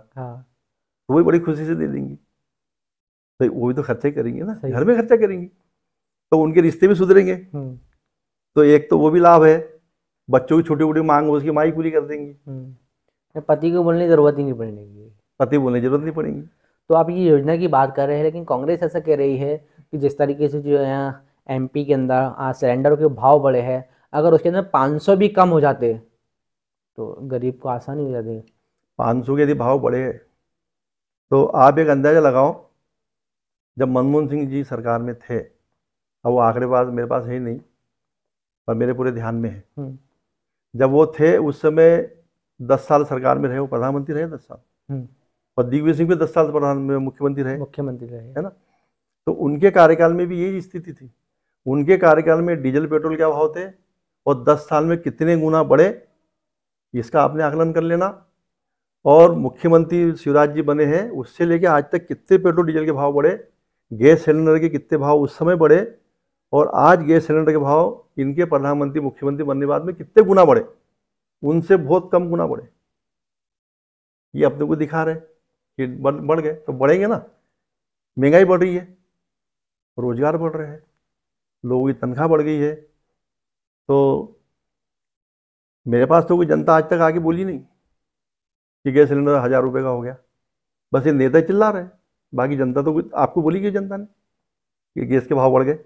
तो वही बड़ी खुशी से दे देंगी। भाई वो भी तो खर्चा ही करेंगे ना, घर में खर्चा करेंगी तो उनके रिश्ते भी सुधरेंगे। तो एक तो वो भी लाभ है, बच्चों की छोटी मोटी मांग उसकी माई पूरी कर देंगी, पति को बोलने की जरूरत ही नहीं पड़ेगी, पति बोलने की जरूरत नहीं पड़ेगी। तो आप ये योजना की बात कर रहे हैं, लेकिन कांग्रेस ऐसा कह रही है कि जिस तरीके से जो है एमपी के अंदर सिलेंडर के भाव बढ़े हैं, अगर उसके अंदर 500 भी कम हो जाते तो गरीब को आसानी हो जाती। 500 के यदि भाव बढ़े तो आप एक अंदाज़ा लगाओ, जब मनमोहन सिंह जी सरकार में थे, अब वो आंकड़े मेरे पास है ही नहीं पर मेरे पूरे ध्यान में है, जब वो थे उस समय 10 साल सरकार में रहे, वो प्रधानमंत्री रहे 10 साल, और दिग्विजय सिंह भी 10 साल मुख्यमंत्री रहे, है ना। तो उनके कार्यकाल में भी यही स्थिति थी। उनके कार्यकाल में डीजल पेट्रोल क्या भाव थे और 10 साल में कितने गुना बढ़े, इसका आपने आकलन कर लेना। और मुख्यमंत्री शिवराज जी बने हैं, उससे लेके आज तक कितने पेट्रोल डीजल के भाव बढ़े, गैस सिलेंडर के कितने भाव उस समय बढ़े, और आज गैस सिलेंडर के भाव इनके प्रधानमंत्री मुख्यमंत्री बनने के बाद में कितने गुना बढ़े, उनसे बहुत कम गुना बढ़े। ये अपने को दिखा रहे कि बढ़ गए तो बढ़ेंगे ना। महंगाई बढ़ रही है, रोजगार बढ़ रहे हैं, लोगों की तनख्वाह बढ़ गई है। तो मेरे पास तो कोई जनता आज तक आके बोली नहीं कि गैस सिलेंडर 1000 रुपये का हो गया, बस ये नेता चिल्ला रहे हैं, बाकी जनता तो आपको बोली कि जनता ने कि गैस के भाव बढ़ गए।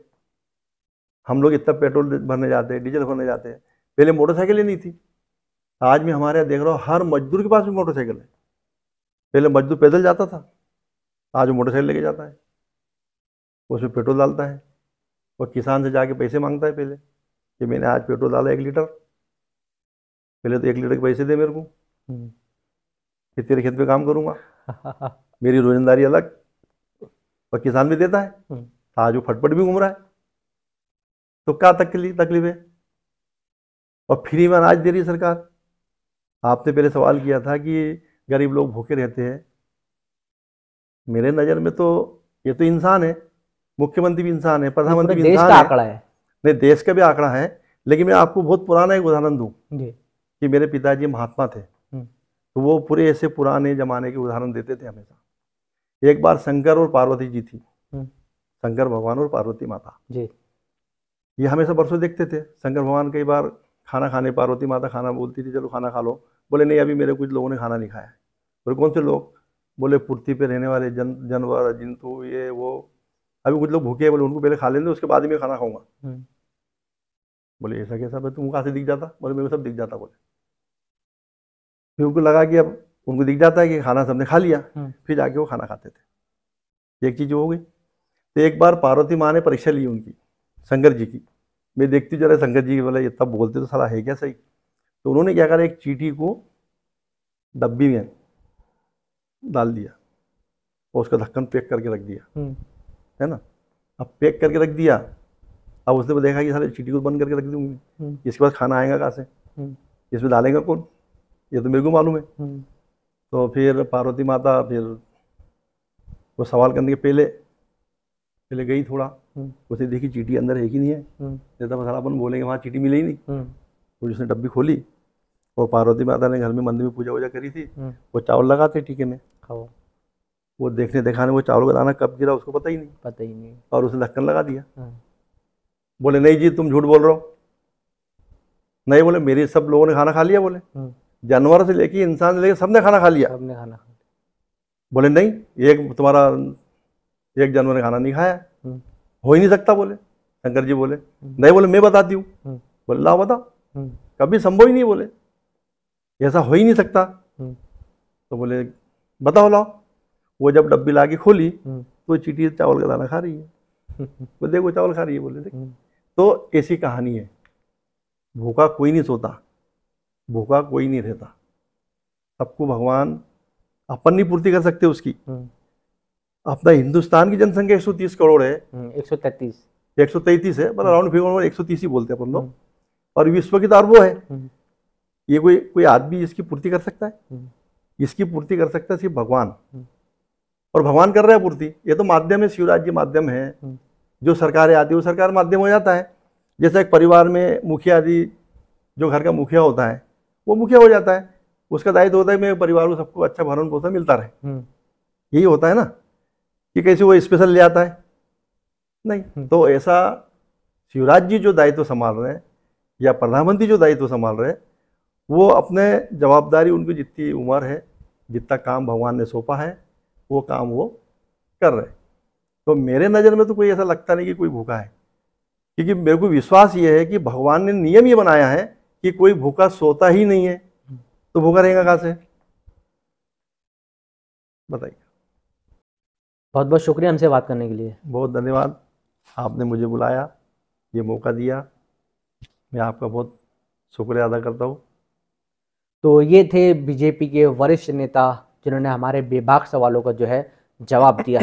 हम लोग इतना पेट्रोल भरने जाते हैं, डीजल भरने जाते हैं, पहले मोटरसाइकिलें नहीं थी, आज मैं हमारे यहाँ देख रहा हूँ हर मजदूर के पास भी मोटरसाइकिल है। पहले मजदूर पैदल जाता था, आज वो मोटरसाइकिल लेके जाता है, उसमें पेट्रोल डालता है और किसान से जाके पैसे मांगता है पहले कि मैंने आज पेट्रोल डाला 1 लीटर, पहले तो 1 लीटर के पैसे दे मेरे को कि तेरे खेत पे काम करूँगा, मेरी रोजंदारी अलग, और किसान भी देता है, आज वो फटफट भी घूम रहा है। तो क्या तकलीफ है। और फ्री में अनाज दे रही है सरकार। आपने पहले सवाल किया था कि गरीब लोग भूखे रहते हैं, मेरे नज़र में तो ये तो इंसान है, मुख्यमंत्री भी इंसान है, प्रधानमंत्री भी इंसान है, आंकड़ा है, नहीं देश का भी आंकड़ा है। लेकिन मैं आपको बहुत पुराना एक उदाहरण दूं कि मेरे पिताजी महात्मा थे, तो वो पूरे ऐसे पुराने जमाने के उदाहरण देते थे हमेशा। एक बार शंकर और पार्वती जी थी, शंकर भगवान और पार्वती माता जी। ये हमेशा बरसों देखते थे। शंकर भगवान कई बार खाना खाने, पार्वती माता खाना बोलती थी, चलो खाना खा लो। बोले नहीं, अभी मेरे कुछ लोगों ने खाना नहीं खाया है। बोले कौन से लोग? बोले पृथ्वी पे रहने वाले जानवर, जंतु, ये वो, अभी कुछ लोग भूखे हैं, बोले उनको पहले खा लेंगे, उसके बाद ही मैं खाना खाऊंगा। बोले ऐसा कैसा? भाई तुमको कहाँ से दिख जाता? बोले मेरे को सब दिख जाता। बोले फिर उनको लगा कि अब उनको दिख जाता है कि खाना सबने खा लिया, फिर जाके वो खाना खाते थे। एक चीज हो गई। तो एक बार पार्वती माँ ने परीक्षा ली उनकी, शंकर जी की। मैं देखती जरा शंकर जी बोले ये तब बोलते तो साला है क्या सही। तो उन्होंने क्या करा, एक चींटी को डब्बी में डाल दिया और उसका ढक्कन पैक करके रख दिया, है ना। अब पैक करके रख दिया, अब उसने देखा कि साले चींटी को बंद करके रख दूंगी, इसके बाद खाना आएगा कहाँ से, इसमें डालेगा कौन, ये तो मेरे को मालूम है। तो फिर पार्वती माता फिर वो सवाल करने के पहले गई थोड़ा, उसे देखी चींटी अंदर है कि नहीं है। जैसा मसाला अपन बोलेंगे वहाँ चींटी मिले ही नहीं। तो उसने डब्बी खोली और पार्वती माता ने घर में मंदिर में पूजा वूजा करी थी, वो चावल लगाते टीके में, वो देखने दिखाने वो चावल का दाना कब गिरा उसको पता ही नहीं, और उसने ढक्कन लगा दिया। बोले नहीं जी तुम झूठ बोल रहे हो। नहीं, बोले मेरे सब लोगों ने खाना खा लिया। बोले जानवर से लेके इंसान से लेके सबने खाना खा लिया। बोले नहीं, तुम्हारा एक जानवर ने खाना नहीं खाया, हो ही नहीं सकता। बोले शंकर जी बोले नहीं, बोले मैं बताती हूँ। बोले लाओ बता। कभी संभव ही नहीं, बोले ऐसा हो ही नहीं सकता। तो बोले बताओ लाओ। वो जब डब्बी ला के खोली तो चींटी चावल का दाना खा रही है। वो देखो चावल खा रही है। बोले देख, तो ऐसी कहानी है। भूखा कोई नहीं सोता, भूखा कोई नहीं रहता, सबको भगवान अपन नहीं पूर्ति कर सकते उसकी। अपना हिंदुस्तान की जनसंख्या 130 करोड़ है, 133 है, पर अराउंड फिगर 130 ही बोलते हैं अपन लोग। और विश्व की तो अरबों है। ये कोई आदमी इसकी पूर्ति कर सकता है? इसकी पूर्ति कर सकता है सिर्फ भगवान, और भगवान कर रहा है पूर्ति। ये तो माध्यम है, शिवराज जी माध्यम है। जो सरकारें आती है वो सरकार माध्यम हो जाता है। जैसे एक परिवार में मुखिया आदि, जो घर का मुखिया होता है वो मुखिया हो जाता है। उसका दायित्व होता है मैं परिवार को सबको अच्छा भरण पोषण मिलता रहे। यही होता है ना, कि कैसे वो स्पेशल ले आता है नहीं। तो ऐसा शिवराज जी जो दायित्व संभाल रहे हैं या प्रधानमंत्री जो दायित्व संभाल रहे हैं, वो अपने जवाबदारी, उनकी जितनी उम्र है, जितना काम भगवान ने सौंपा है वो काम वो कर रहे हैं। तो मेरे नज़र में तो कोई ऐसा लगता नहीं कि कोई भूखा है, क्योंकि मेरे को विश्वास ये है कि भगवान ने नियम ये बनाया है कि कोई भूखा सोता ही नहीं है, तो भूखा रहेगा कहाँ से, बताइए। बहुत बहुत शुक्रिया हमसे बात करने के लिए। बहुत धन्यवाद, आपने मुझे बुलाया, ये मौका दिया, मैं आपका बहुत शुक्रिया अदा करता हूँ। तो ये थे बीजेपी के वरिष्ठ नेता जिन्होंने हमारे बेबाक सवालों का जो है जवाब दिया है।